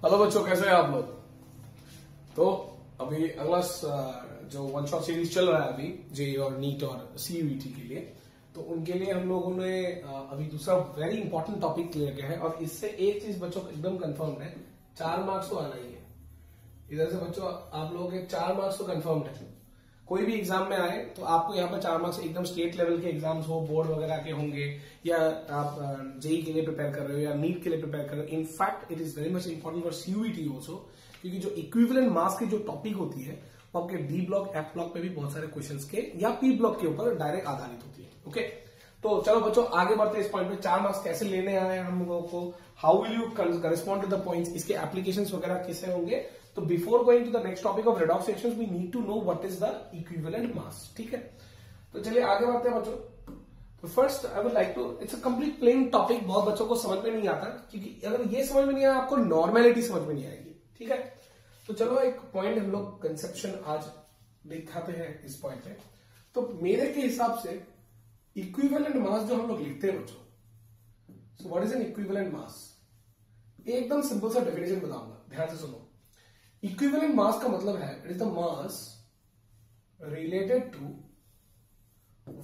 Hello बच्चों, कैसे हैं आप लोग। तो अभी अगला जो वन शॉट सीरीज चल रहा है अभी जेई और नीट और सीयूईटी के लिए, तो उनके लिए हम लोगों ने अभी दूसरा वेरी इंपॉर्टेंट टॉपिक क्लियर किया है। और इससे एक चीज बच्चों को एकदम कंफर्म है, 4 मार्क्स तो आना ही है। इधर से बच्चों आप लोगों के 4 मार्क्स तो कंफर्म है। कोई भी एग्जाम में आए तो आपको यहाँ पर 4 मार्क्स एकदम स्टेट लेवल के एग्जाम्स हो, बोर्ड वगैरह के होंगे, या आप जेई के लिए प्रिपेयर कर रहे हो या नीट के लिए प्रिपेयर कर रहे हो। In fact it is very much important for CUET also, क्योंकि जो इक्विवेलेंट मार्क्स की जो टॉपिक होती है वो आपके डी ब्लॉक, एफ ब्लॉक पे भी बहुत सारे क्वेश्चंस के या पी ब्लॉक के ऊपर डायरेक्ट आधारित होती है। ओके, तो चलो बच्चों आगे बढ़ते हैं इस पॉइंट पे। 4 मार्क्स कैसे लेने आए हैं हम लोगों को, how will you correspond to the points, इसके एप्लीकेशंस वगैरह कैसे होंगे। तो before going to the next topic of redox reactions we need to know what is the equivalent mass. ठीक है, तो चलिए आगे बढ़ते हैं बच्चों। तो first I would like to, it's a complete plain topic, बहुत बच्चों को समझ में नहीं आता, क्योंकि अगर ये समझ में नहीं आया आपको नॉर्मेलिटी समझ में नहीं आएगी। ठीक है, तो चलो एक पॉइंट हम लोग कंसेप्शन आज दिखाते हैं इस पॉइंट पे। तो मेरे के हिसाब से इक्विवेलेंट मास जो हम लोग लिखते हैं बच्चों, सो what is N equivalent mass, एकदम सिंपल सा डेफिनेशन बताऊंगा, ध्यान से सुनो। इक्विवेलेंट मास का मतलब है it is the mass related to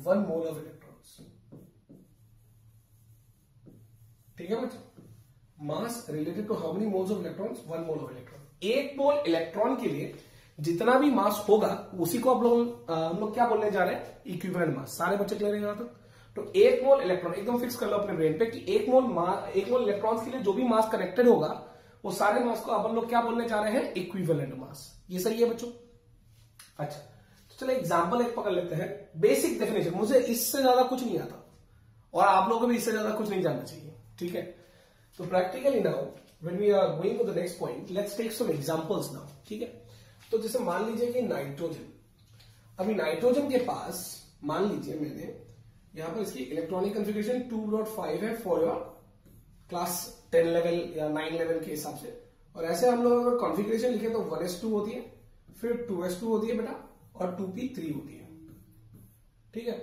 1 mole of electrons. ठीक है बच्चों, mass related to how many moles of electrons, 1 mole of electron. 1 mole electron के लिए जितना भी मास होगा उसी को हम लोग क्या बोलने जा रहे हैं, इक्विवेलेंट मास। सारे बच्चे क्लियर है यहां तक। तो 1 मोल इलेक्ट्रॉन एकदम फिक्स कर लो अपने ब्रेन पे कि 1 मोल इलेक्ट्रॉन्स के लिए जो भी मास कनेक्टेड होगा वो सारे मास को अपन लोग क्या बोलने जा रहे हैं, इक्विवेलेंट मास। ये सही है बच्चों। अच्छा, तो चलो एग्जांपल एक पकड़ लेते हैं। बेसिक डेफिनेशन, मुझे इससे ज्यादा कुछ नहीं आता और आप लोगों को भी इससे ज्यादा कुछ नहीं जानना चाहिए। ठीक है, तो practically now when we are going to the next point, let's take some examples now. ठीक है, तो जैसे मान लीजिए कि नाइट्रोजन, अभी नाइट्रोजन के पास मान लीजिए मैंने यहां पर इसकी इलेक्ट्रॉनिक कॉन्फ़िगरेशन 2.5 है फॉर योर क्लास 10 लेवल या 9 लेवल के हिसाब से। और ऐसे हम लोग अगर कॉन्फ़िगरेशन लिखे तो 1s2 होती है, फिर 2s2 होती है बेटा, और 2p3 होती है। ठीक है,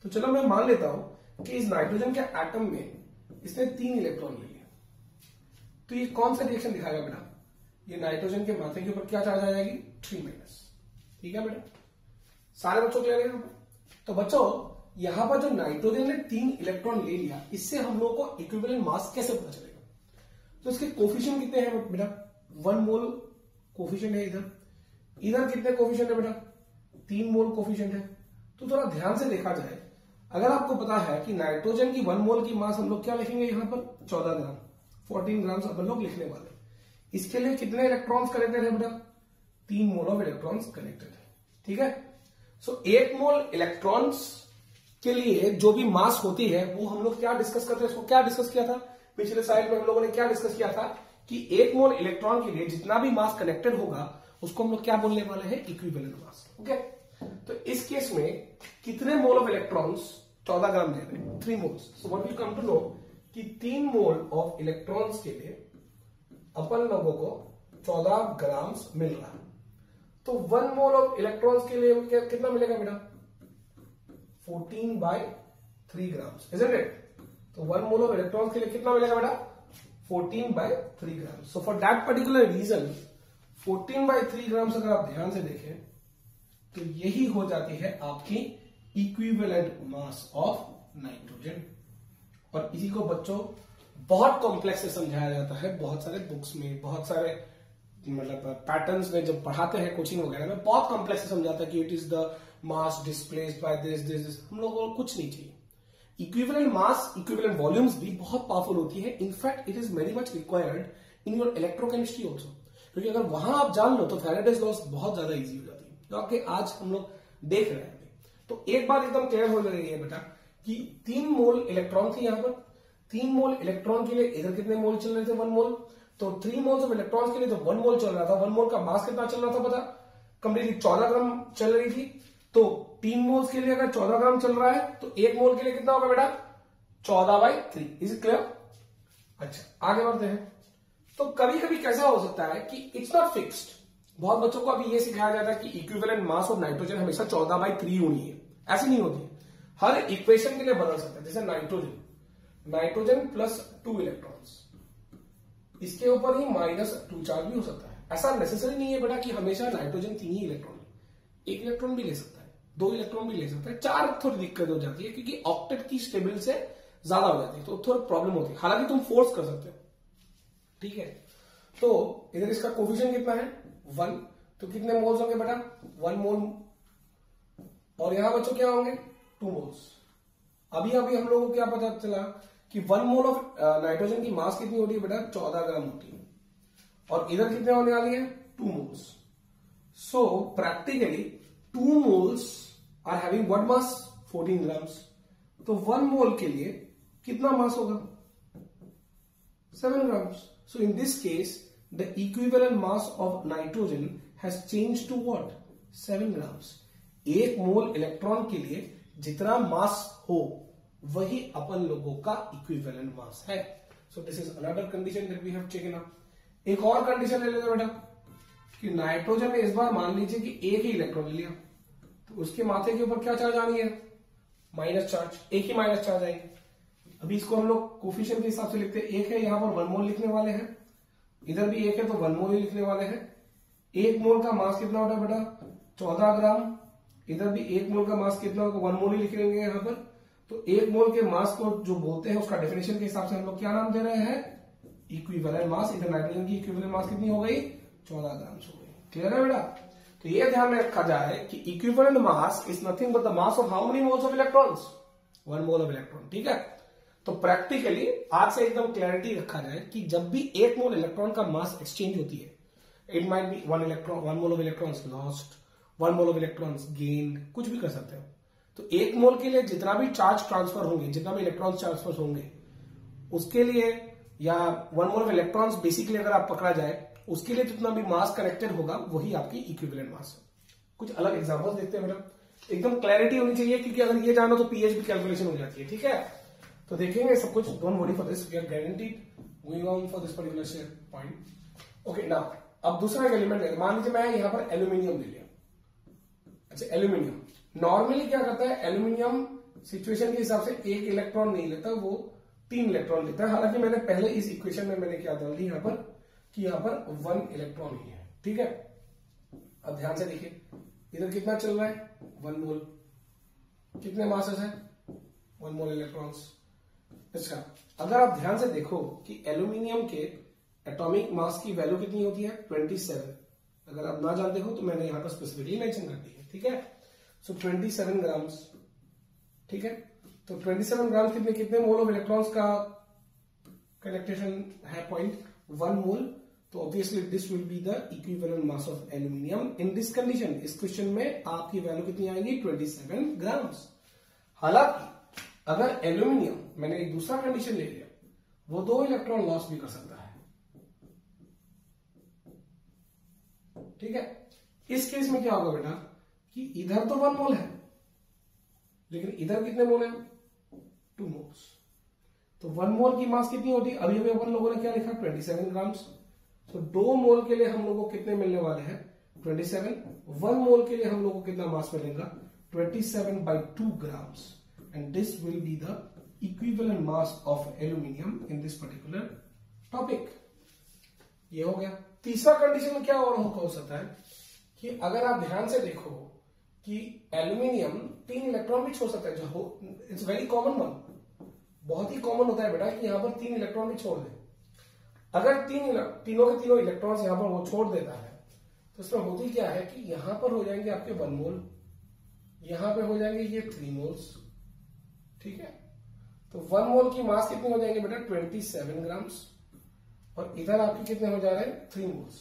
तो चलो मैं मान लेता हूं कि इस नाइट्रोजन के एटम में इसने 3 इलेक्ट्रॉन ले लिए। तो ये कौन सा रिएक्शन दिखाएगा बेटा, ये नाइट्रोजन के माथे के ऊपर क्या चार्ज आ जाएगी, 3-। ठीक है बेटा, सारे बच्चों क्लियर है। तो बच्चों यहां पर जो नाइट्रोजन ने 3 इलेक्ट्रॉन ले लिया, इससे हम लोगों को इक्विवेलेंट मास कैसे पता चलेगा। तो इसके कोफिशिएंट कितने हैं बेटा, 1 मोल कोफिशिएंट है इधर कितने कोफिशिएंट है बेटा, 3 मोल कोफिशिएंट है। तो थोड़ा ध्यान से देखा जाए, अगर आपको पता है कि नाइट्रोजन की 1 मोल की मास हम लोग क्या लिखेंगे यहां पर, 14 ग्राम, 14 ग्राम अपन लोग लिखने वाले। इसके लिए कितने इलेक्ट्रॉन्स कनेक्टेड है बेटा, 3 मोल ऑफ इलेक्ट्रॉन्स कनेक्टेड है। ठीक है, सो 1 मोल इलेक्ट्रॉन्स के लिए जो भी मास होती है वो हम लोग क्या डिस्कस करते हैं, इसको क्या डिस्कस किया था पिछले स्लाइड में, हम लोगों ने क्या डिस्कस किया था कि 1 मोल इलेक्ट्रॉन के लिए जितना भी मास कनेक्टेड होगा उसको हम लोग क्या बोलने वाले हैं, इक्विवेलेंट मास। ओके, तो इस केस में कितने मोल ऑफ इलेक्ट्रॉन्स, 14 ग्राम दे रहे हैं, 3 moles. So what we come to know कि 3 मोल ऑफ इलेक्ट्रॉन्स के लिए अपन लोगों को 14 ग्राम मिल रहा है। तो 1 मोल ऑफ इलेक्ट्रॉन्स के लिए कितना मिलेगा बेटा, 14/3 ग्राम्स, isn't it? तो 1 मोल ऑफ इलेक्ट्रॉन्स के लिए कितना मिलेगा बेटा, 14/3 gram. So for that particular reason 14/3 grams अगर आप ध्यान से देखें तो यही हो जाती है आपकी इक्विवेलेंट मास ऑफ नाइट्रोजन। और इसी को बच्चों बहुत कॉम्प्लेक्स से समझाया जाता है, बहुत सारे बुक्स में, बहुत सारे मतलब पैटर्न्स में जब पढ़ाते हैं कोचिंग वगैरह में, बहुत कॉम्प्लेक्स से समझाता है कि it is the mass displaced by this. हम लोगों को कुछ नहीं चाहिए। इक्विवेलेंट मास, इक्विवेलेंट वॉल्यूम्स भी बहुत पावरफुल होती है। In fact it is very much required in your electrochemistry also, क्योंकि अगर वहां आप जान लो तो फैराडेज लॉस बहुत ज्यादा इजी हो जाती है, जो आपके आज हम लोग देख रहे हैं। तो एक बात एकदम क्लियर हो रही है बेटा कि 3 मोल इलेक्ट्रॉन थे यहां पर, 3 मोल इलेक्ट्रॉन के लिए इधर कितने मोल चल रहे थे, 1 मोल। तो 3 मोल्स ऑफ इलेक्ट्रॉन्स के लिए जो 1 मोल चल रहा था, 1 मोल का मास कितना चल रहा था पता, कंप्लीटली 14 ग्राम चल रही थी। तो 3 मोल्स के लिए अगर 14 ग्राम चल रहा है तो 1 मोल के लिए कितना होगा बेटा, 14/3। Is it clear. अच्छा आगे बढ़ते हैं। तो कभी कभी कैसा हो सकता है कि इट्स नॉट फिक्स्ड, बहुत बच्चों को अभी ये सिखाया जाता है कि इक्विवेलेंट मास ऑफ नाइट्रोजन हमेशा 14/3 होनी है, ऐसी नहीं होती है। हर इक्वेशन के लिए बदल सकता है। जैसे नाइट्रोजन प्लस 2 इलेक्ट्रॉन्स, इसके ऊपर ही -2 चार्ज भी हो सकता है। ऐसा नेसेसरी नहीं है बेटा कि हमेशा नाइट्रोजन 3 ही इलेक्ट्रॉन है, 1 इलेक्ट्रॉन भी ले सकता है, 2 इलेक्ट्रॉन भी ले सकता है, 4 थोड़ी दिक्कत हो जाती है क्योंकि ऑक्टेट की स्टेबिल से ज्यादा हो जाती है तो थोड़ी प्रॉब्लम होती है। हालांकि तुम फोर्स कर सकते हो, ठीक है। तो इधर इसका कोफिशिएंट कितना है 1, तो कितने मोल्स होंगे बेटा 1 मोल, और यहां बच्चों क्या होंगे 2 मोल्स। अभी हम लोगों को क्या पता चला कि 1 मोल ऑफ नाइट्रोजन की मास कितनी होती है बेटा 14 ग्राम होती है, और इधर कितने होने वाली है 2 moles. So practically 2 moles are having what mass 14 grams, तो 1 मोल के लिए कितना मास होगा 7 grams. So in this case the equivalent mass of nitrogen has change to what 7 grams. 1 mole electron के लिए जितना मास हो वही अपन लोगों का इक्विवेलेंट मास है। So this is another condition that we have taken up. एक और कंडीशन ले लेते बेटा कि नाइट्रोजन ने इस बार मान लीजिए कि 1 ही इलेक्ट्रॉन ले लिया, तो उसके माथे के ऊपर क्या चार्ज आनी है माइनस चार्ज, 1 ही माइनस चार्ज आएगी। अभी इसको हम लोग कोफिशिएंट के हिसाब से लिखते हैं, 1 है यहां पर 1 मोल लिखने वाले हैं, इधर भी 1 है तो 1 मोल ही लिखने वाले हैं। 1 मोल का मास कितना होता है बेटा 14 ग्राम, इधर भी 1 मोल का मास कितना होगा 1 मोल ही लिख लेंगे यहां पर। तो 1 मोल के मास को जो बोलते हैं उसका डेफिनेशन के हिसाब से हम लोग क्या नाम दे रहे हैं इक्विवेलेंट मास। इधर नाइट्रोजन की इक्विवेलेंट मास कितनी हो गई 14 ग्राम हो गई। क्लियर है बेटा। तो ये ध्यान में रखा जाए कि equivalent mass is nothing but the mass of how many moles of electrons 1 mole of electron, ठीक है। तो प्रैक्टिकली आज से एकदम क्लैरिटी रखा जाए कि जब भी 1 मोल इलेक्ट्रॉन का मास एक्सचेंज होती है, it might be 1 mole of electrons lost, 1 mole of electrons gained, कुछ भी कर सकते हो। तो 1 मोल के लिए जितना भी चार्ज ट्रांसफर होंगे, जितना भी इलेक्ट्रॉन्स ट्रांसफर होंगे उसके लिए, या 1 मोल ऑफ इलेक्ट्रॉन्स बेसिकली अगर आप पकड़ा जाए उसके लिए जितना भी मास कनेक्टेड होगा वही आपकी इक्विवेलेंट मास है। कुछ अलग एग्जांपल्स देखते हैं बेटा, एकदम क्लैरिटी होनी चाहिए क्योंकि अगर ये जानो तो पीएच भी कैलकुलेशन हो जाती है, ठीक है। तो देखेंगे सब कुछ, don't worry for this, we are guaranteed going on for this particular point. Okay now अब दूसरा एलिमेंट है, मान लीजिए मैं यहां पर एल्यूमिनियम ले लिया। अच्छा एल्यूमिनियम नॉर्मली क्या करता है, एल्यूमिनियम सिचुएशन के हिसाब से 1 इलेक्ट्रॉन नहीं लेता, वो 3 इलेक्ट्रॉन लेता है। हालांकि मैंने पहले इस इक्वेशन में मैंने क्या डाल दी यहां पर कि यहां पर 1 इलेक्ट्रॉन ही है, ठीक है। अब ध्यान से देखिए इधर कितना चल रहा है 1 मोल, कितने मासेस है 1 मोल इलेक्ट्रॉन्स। अच्छा अगर आप ध्यान से देखो कि एल्यूमिनियम के एटॉमिक मास की वैल्यू कितनी होती है 27। अगर आप ना जानते हो तो मैंने यहां पर स्पेसिफिकली मेंशन कर दी है, ठीक है। सो 27 ग्राम्स, ठीक है। तो 27 ग्राम कितने मोल ऑफ इलेक्ट्रॉन्स का कनेक्टेशन है 0.1 मोल। तो obviously this will be the equivalent mass of aluminium in this condition. इस क्वेश्चन में आपकी वैल्यू कितनी आएगी 27 ग्राम्स। हालांकि अगर एल्यूमिनियम मैंने एक दूसरा कंडीशन ले लिया, वो 2 इलेक्ट्रॉन लॉस भी कर सकता है, ठीक है। इस केस में क्या होगा बेटा कि इधर तो 1 मोल है लेकिन इधर कितने मोल है 2 मोल्स। तो 1 मोल की मास कितनी होती है, अभी अपन लोगों ने क्या लिखा 27 ग्राम्स। तो 2 मोल के लिए हम लोगों को कितने मिलने वाले हैं 27। 1 मोल के लिए हम लोगों को कितना मास मिलेगा 27/2 grams, and this will be the equivalent mass of aluminium in this particular topic. ये हो गया। तीसरा कंडीशन में क्या और हो सकता है कि अगर आप ध्यान से देखो कि एल्यूमिनियम 3 इलेक्ट्रॉन भी छोड़ सकता है, जो इट्स वेरी कॉमन वन, बहुत ही कॉमन होता है बेटा कि यहां पर 3 इलेक्ट्रॉन भी छोड़ दे। अगर तीनों के तीनों इलेक्ट्रॉन्स यहां पर वो छोड़ देता है तो इसमें होती क्या है कि यहां पर हो जाएंगे आपके 1 मोल, यहां पे हो जाएंगे ये 3 मोल्स, ठीक है। तो 1 मोल की मास कितनी हो जाएंगे बेटा 27 ग्राम्स, और इधर आपके कितने हो जा रहे हैं 3 moles.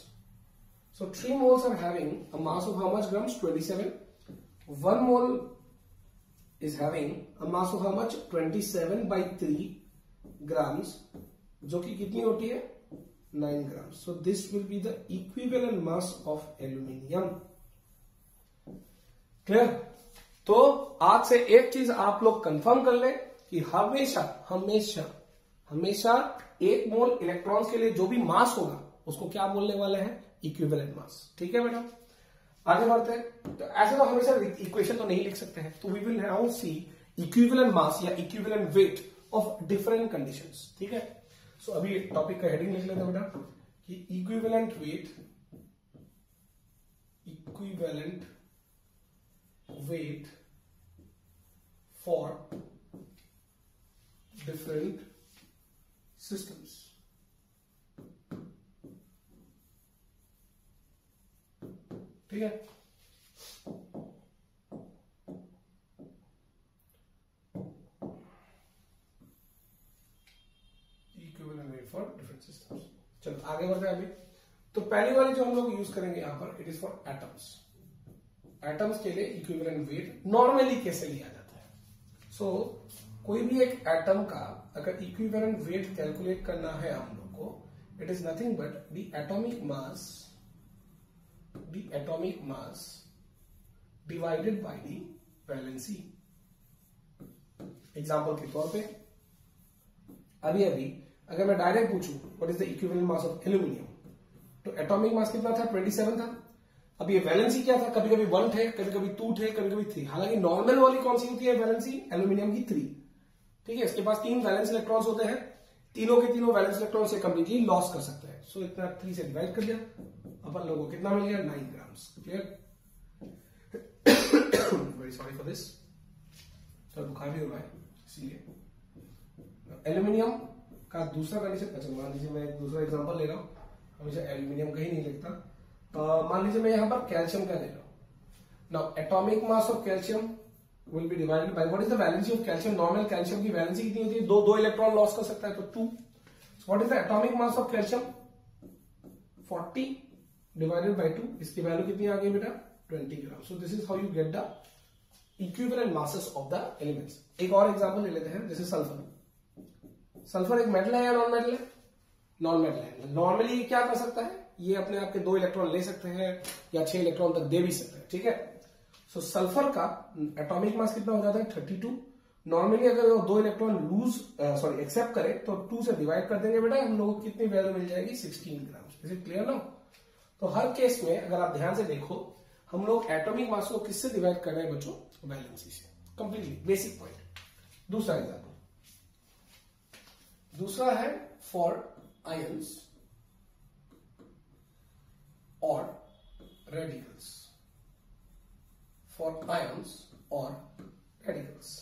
So 3 moles are having a mass of how much grams 27. 1 mole is having a mass of how much 27/3 grams, जो कि कितनी होती है 9 grams. So this will be the equivalent mass of aluminium. Clear. तो आज से एक चीज आप लोग कंफर्म कर ले कि हमेशा हमेशा हमेशा 1 मोल इलेक्ट्रॉन्स के लिए जो भी मास होगा उसको क्या बोलने वाले हैं इक्विवेलेंट मास, ठीक है बेटा। आगे बढ़ते हैं। तो ऐसे तो हमेशा इक्वेशन तो नहीं लिख सकते हैं, तो we will now see equivalent mass या equivalent weight of different conditions, ठीक है। सो अभी टॉपिक का हेडिंग लिख लेते हैं बेटा कि equivalent weight for different systems. ठीक है, equivalent weight for different systems. चलो आगे बढ़ते हैं अभी। तो पहली वाली जो हम लोग यूज करेंगे यहां पर, it is for atoms. Atoms के लिए इक्विवेलेंट वेट नॉर्मली कैसे लिया जाता है। सो कोई भी एक एटम का अगर इक्विवेलेंट वेट कैलकुलेट करना है हम लोग को, it is nothing but the atomic mass divided by the valency. Example के तौर पे अभी अगर मैं डायरेक्ट पूछूं what is the equivalent mass of aluminium, तो एटॉमिक मास कितना था, 27 था। अब ये वैलेंसी क्या था, कभी कभी 1 थे, कभी कभी 2 थे, कभी कभी 3। हालांकि नॉर्मल वाली कौन सी होती है वैलेंसी, एल्यूमिनियम की 3। ठीक है, इसके पास 3 वैलेंस इलेक्ट्रॉन्स होते हैं, तीनों के तीनों वैलेंस इलेक्ट्रॉन से कंप्लीटली लॉस कर सकते हैं। सो इतना 3 से डिवाइड कर दिया, अपन लोगों को कितना मिल गया, 9 grams. Clear, very sorry for this, तो बुखार भी हो रहा है इसीलिए। एल्यूमिनियम का दूसरा कंडीशन, अच्छा मान लीजिए मैं एक दूसरा एग्जांपल ले रहा हूं, हमेशा एल्यूमिनियम का ही नहीं लिखता। मान लीजिए मैं यहां पर कैल्शियम का ले रहा हूं। Now atomic mass of calcium will be divided by what is the valency of calcium. Normal calcium की वैलेंसी कितनी होती है, दो इलेक्ट्रॉन लॉस कर सकता है, तो 2। What is the atomic mass of calcium, 40 divided by 2। इसकी वैल्यू कितनी आ गई बेटा, 20 gram. So this is how you get the equivalent masses of the elements. एक और एग्जांपल ले लेते हैं, जैसे सल्फर। सल्फर एक मेटल है या नॉन मेटल है, नॉन मेटल है। नॉर्मली क्या कर सकता है, ये अपने आप के 2 इलेक्ट्रॉन ले सकते हैं या 6 इलेक्ट्रॉन तक दे भी सकते हैं। ठीक है, सो सल्फर का एटॉमिक मास कितना हो जाता है, 32। नॉर्मली अगर वो 2 इलेक्ट्रॉन एक्सेप्ट करे तो 2 से डिवाइड कर देंगे बेटा, हम लोगों को कितनी वैल्यू मिल जाएगी, 16 ग्राम। इज इट क्लियर ना। तो हर केस में अगर आप ध्यान से देखो, हम लोग एटॉमिक मास को किससे डिवाइड कर रहे हैं बच्चों, वैलेंसी से। Completely basic point. दूसरा एग्जाम्पल, दूसरा है फॉर आयंस और रेडिकल्स। फॉर आयंस और रेडिकल्स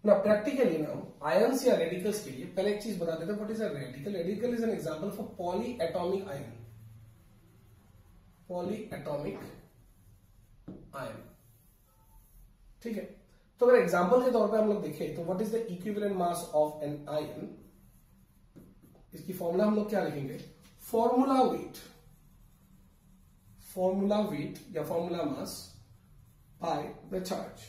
ना, प्रैक्टिकली ना आयंस या रेडिकल्स के लिए पहले एक चीज बता देते हैं, what is a radical. Radical is an example for poly atomic ion. Poly atomic ion, ठीक है। तो अगर एग्जांपल के तौर पे हम लोग देखें तो what is the equivalent mass of an ion, इसकी फॉर्मूला हम लोग क्या लिखेंगे, फॉर्मूला वेट या formula mass by the charge.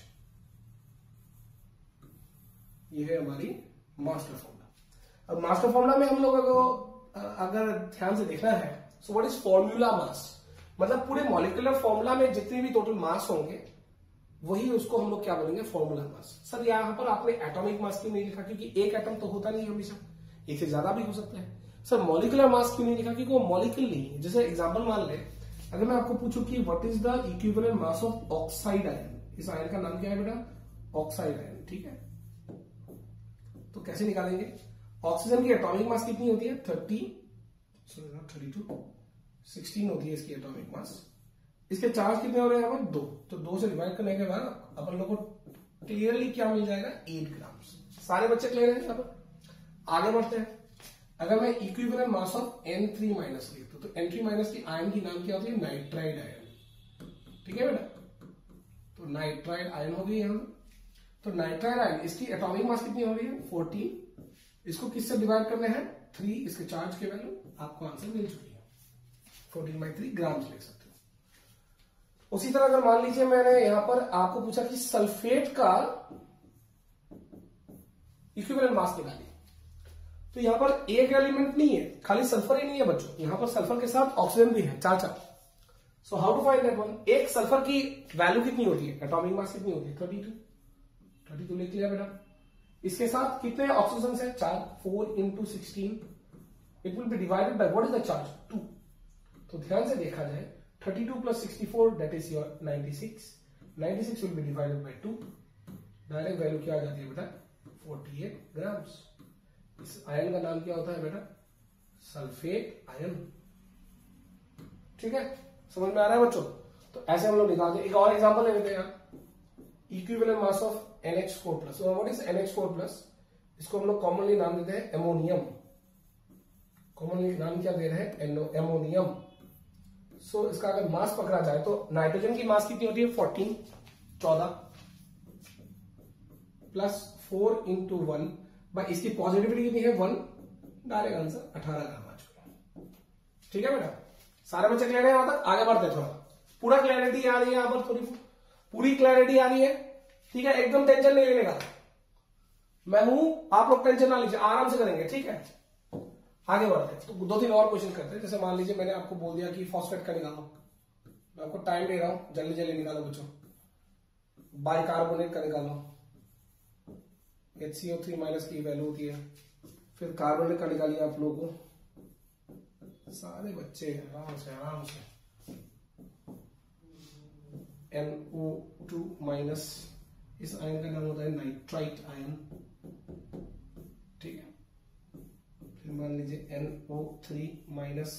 ये है हमारी मास्टर फॉर्मूला। अब मास्टर फॉर्मूला में हम लोगों को अगर ध्यान से देखना है, so what is formula mass, मतलब पूरे मॉलिक्यूलर फॉर्मूला में जितने भी टोटल मास होंगे वही उसको हम लोग क्या बोलेंगे, फॉर्मूला मास। सर यहां पर आपने एटॉमिक मास क्यों नहीं लिखा, क्योंकि एक एटम तो होता नहीं हमेशा, एक से ज्यादा भी हो सकता है। सर मॉलिक्यूलर मास क्यों नहीं लिखा, क्योंकि वो मॉलिक्यूल नहीं है। जैसे एग्जांपल मान ले, अगर मैं आपको पूछूं कि what is the equivalent mass of oxide ion, इस आयन का नाम क्या है बेटा, ऑक्साइड आयन। ठीक है, तो कैसे निकालेंगे, ऑक्सीजन की एटॉमिक मास कितनी होती है, 16 होती है इसकी एटॉमिक मास। इसके चार्ज कितने हो रहे हैं यहाँ पर, 2। तो 2 से डिवाइड करने के बाद अपन लोग को क्लियरली क्या मिल जाएगा, 8 ग्राम। सारे बच्चे क्लियर हैं यहाँ पर। आगे बढ़ते हैं, अगर मैं equivalent mass of N3 minus लिखता हूं, तो N3 माइनस की आयन की नाम क्या होती है, नाइट्राइड आयन। ठीक है बेटा, तो नाइट्राइड आयन हो गई यहां। तो नाइट्राइड आयन, इसकी एटॉमिक मास कितनी हो रही है, 14। इसको किससे डिवाइड करने हैं, 3। इसके चार्ज के वैल्यू आपको आंसर मिल चुकी है, 14/3 ग्राम लिख सकते हो। उसी तरह अगर मान लीजिए मैंने यहां पर आपको पूछा कि सल्फेट का इक्विवेलेंट मास निकालिए, तो यहां पर एक एलिमेंट नहीं है, खाली सल्फर ही नहीं है बच्चों, यहां पर सल्फर के साथ ऑक्सीजन भी है, 4। So how to find that one. एक सल्फर की वैल्यू कितनी होती है, एटॉमिक मास कितनी होती है, 32 लिख लिया बेटा। इसके साथ कितने ऑक्सीजन है, 4। 4 into 16, it will be divided by what is the charge, 2। तो ध्यान से देखा जाए, 32 plus 64 that is your 96 will be divided by 2। Direct value क्या आ जाती है बेटा, 48 ग्राम्स। इस आयन का नाम क्या होता है बेटा? Sulphate ion. ठीक है, समझ में आ रहा है बच्चों? तो ऐसे हम लोग निकालते हैं। एक और एग्जांपल ले लेते हैं यार, equivalent mass of NH4+। What is NH4+? इसको हम लोग कॉमनली नाम देते हैं एमोनियम। कॉमनली नाम क्या दे रहे हैं? एमोनियम। सो इसका अगर मास पकड़ा जाए तो नाइट्रोजन की मास कितनी होती है? 14 प्लस 4 इंटू 1 बाई इसकी पॉजिटिविटी कितनी है? 1। डायरेक्ट आंसर 18 ग्राम आ चुका। ठीक है बेटा, सारे बच्चे क्लियर है? यहां तक आगे बढ़ते हैं, थोड़ा पूरा क्लैरिटी आ रही है यहां पर, थोड़ी पूरी क्लैरिटी आ रही है। ठीक है, एकदम टेंशन नहीं लेने का, मैं हूं, आप लोग टेंशन ना लीजिए, आराम से करेंगे। ठीक है, आगे बढ़ते हैं। तो 2-3 और क्वेश्चन करते हैं। जैसे मान लीजिए मैंने आपको बोल दिया कि फॉस्फेट का निकालो, मैं आपको टाइम दे रहा हूं, जल्दी जल्दी निकालो बच्चों। बाइकार्बोनेट का निकालो, HCO3- की वैल्यू होती है। फिर कार्बोनेट का निकालिए आप लोगों को, सारे बच्चे आराम से आराम से। NO2-, इस आयन का नाम होता है नाइट्राइट आयन। ठीक है, फिर मान लीजिए NO3-,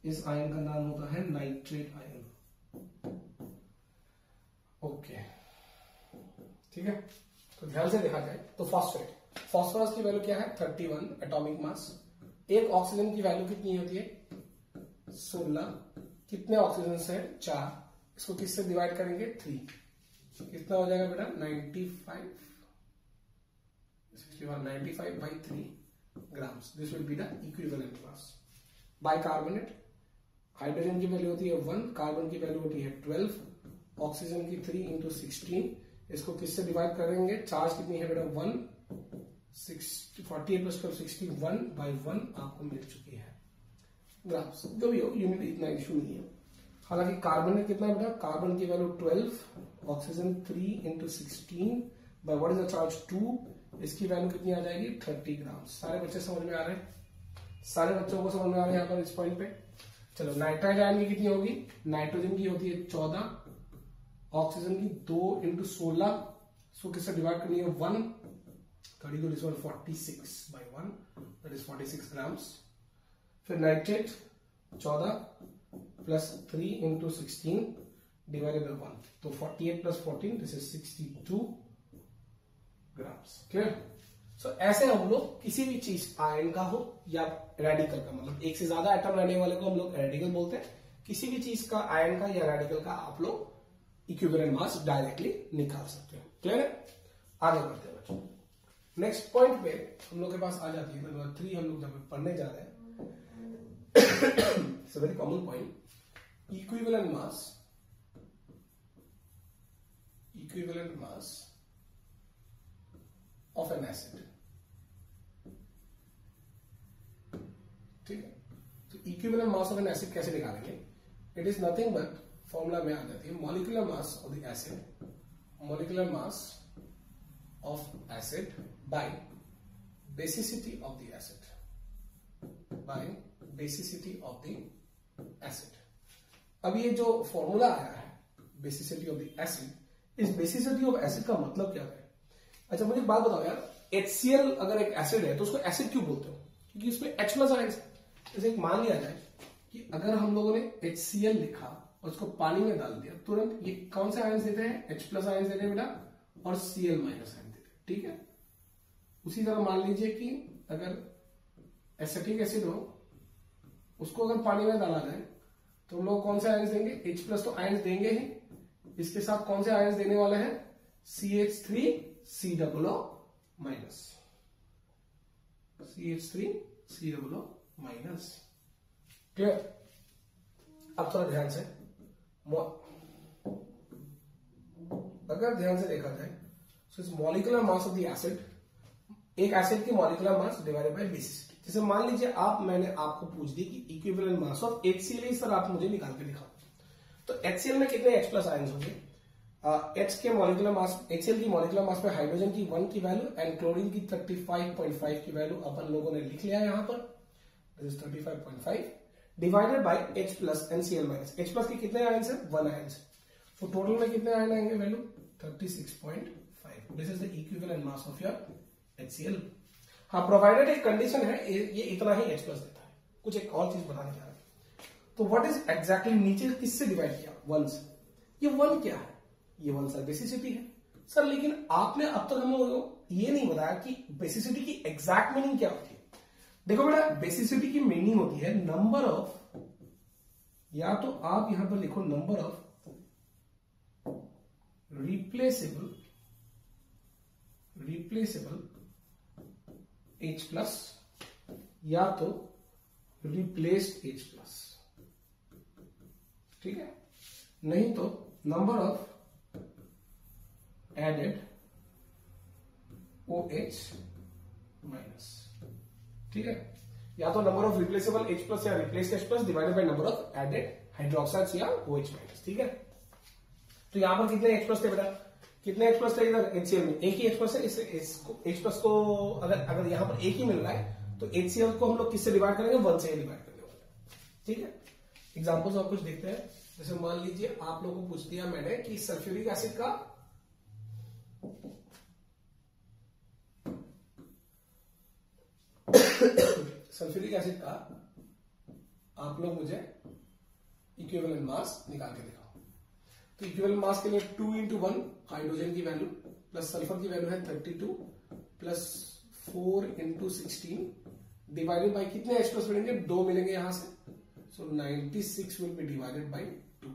इस आयन का नाम होता है नाइट्रेट आयन। ओके, ठीक है, तो ध्यान से देखा जाए तो फॉस्फोरस की वैल्यू क्या है? 31 एटॉमिक मास। एक ऑक्सीजन की वैल्यू कितनी होती है? 16। कितने ऑक्सीजन से? 4। इसको किससे डिवाइड करेंगे? 3। कितना हो जाएगा बेटा? 95 by 3 grams. This will be the equivalent mass. Bicarbonate, hydrogen की वैल्यू होती है 1, कार्बन की वैल्यू होती है 12, ऑक्सीजन की 3 इंटू 16। इसको किससे डिवाइड करेंगे? चार्ज कितनी है बेटा? 1। 48 + 61 by 1 आपको मिल चुकी है ग्राम्स। जो भी हो, यूनिट इतना इशू नहीं है। हालांकि कार्बन में कितना है बेटा? कार्बन की value 12, oxygen 3 into 16 by what is the charge? 2। इसकी वैल्यू कितनी आ जाएगी? 30 ग्राम। सारे बच्चे समझ में आ रहे हैं? सारे बच्चों को समझ में आ रहे हैं यहाँ पर इस पॉइंट पे? चलो, नाइट्राइट आयन की कितनी होगी? नाइट्रोजन की होती है 14, ऑक्सीजन की 2 इंटू 16। सो किससे डिवाइड करनी है? 1। 32 = 46 by 1, that is 46 grams। फिर nitrate 14 plus 3 into 16 divided by 1, तो 48 + 14, दिस इज 62 ग्राम्स। क्लियर? सो ऐसे हम लोग किसी भी चीज, आयन का हो या रेडिकल का, मतलब एक से ज्यादा एटम रहने वाले को हम लोग रेडिकल बोलते हैं। किसी भी चीज का, आयन का या रेडिकल का, आप लोग इक्विवेलेंट मास डायरेक्टली निकाल सकते हो। क्लियर है? आगे बढ़ते हैं बच्चों। नेक्स्ट पॉइंट पे हम लोग के पास आ जाती है नंबर 3। हम लोग जब पढ़ने जा रहे हैं, it's a very common point, equivalent mass of an acid. ठीक है, तो equivalent mass of an acid कैसे निकालेंगे? It is nothing but, formula में आ जाती है, molecular mass of the acid, molecular mass of acid by basicity of the acid, by basicity of the acid. अब ये जो फॉर्मूला आया है बेसिसिटी ऑफ द एसिड, इस बेसिसिटी ऑफ एसिड का मतलब क्या है? अच्छा, मुझे एक बात बताओ यार, HCl अगर एक एसिड है तो उसको एसिड क्यों बोलते हो? क्योंकि इसमें H+ आयंस है। जैसे एक मान लिया जाए कि अगर हम लोगों ने HCl लिखा और उसको पानी में डाल दिया, तुरंत ये कौन से आयंस देते हैं? H+ आयंस देते हैं बेटा, और Cl- आयन देते हैं। ठीक है, उसी तरह मान लीजिए कि अगर एसिटिक एसिड हो, उसको अगर पानी में डाला जाए तो हम लोग कौन से आयंस देंगे? H+ तो आयंस देंगे ही, इसके साथ कौन से आयंस देने वाले हैं? CH3COO-, CH3COO-। क्लियर? अब थोड़ा ध्यान से, अगर ध्यान से देखा जाए तो इस molecular mass of the acid, एक एसिड की molecular mass divided by basicity. जैसे मान लीजिए मैंने आपको पूछ दी कि equivalent mass of HCl, sir आप मुझे निकाल के दिखाओ। तो HCl में कितने H+ आयंस होंगे? H के मॉलिक्यूलर मास, HCl की मॉलिक्यूलर मास पे हाइड्रोजन की 1 की वैल्यू एंड क्लोरीन की 35.5 की वैल्यू अपन लोगों ने लिख लिया यहां पर, 35.5 divided by H+ and Cl-। H+ के कितने आयंस है? 1 आयंस। तो टोटल में कितने आयन आएंगे value? 36.5। This is the equivalent mass of your HCl। हाँ, प्रोवाइडेड एक कंडीशन है, ये इतना ही H प्लस देता है। कुछ एक और चीज बताने जा रहा है। तो व्हाट इज एग्जैक्टली नीचे किससे डिवाइड किया? 1 से। ये 1 क्या है? ये 1 सर बेसिसिटी है सर। लेकिन आपने अब तक हम लोग ये नहीं बताया कि बेसिसिटी की एग्जैक्ट मीनिंग क्या होती है। देखो बेटा, बेसिसिटी की मीनिंग होती है नंबर ऑफ, या तो आप यहां पर लिखो number of replaceable H plus, या तो रिप्लेस्ड H प्लस, ठीक है। नहीं तो number of added OH minus, ठीक है। या तो number of replaceable H plus या replaced H plus divided by number of added hydroxides या OH माइनस, ठीक है। तो यहां पर कितने H प्लस थे बेटा? कितने H प्लस थे इधर? HCl में एक ही H प्लस है। इसको H प्लस को अगर यहां पर एक ही मिल रहा है तो HCl को हम लोग किससे डिवाइड करेंगे? 1 से डिवाइड करने वाले, ठीक है। एग्जांपल्स और कुछ देखते हैं। जैसे मान लीजिए आप लोगों को पूछ दिया मैंने कि सल्फ्यूरिक एसिड का आप लोग मुझे इक्विवेलेंट मास निकाल के दिखाओ। तो इक्विवेलेंट मास के लिए 2 into 1 हाइड्रोजन की वैल्यू प्लस सल्फर की वैल्यू है 32 प्लस 4 into 16 डिवाइडेड बाय कितने H प्लस मिलेंगे? 2 मिलेंगे यहां से। सो 96 विल बी डिवाइडेड बाय 2।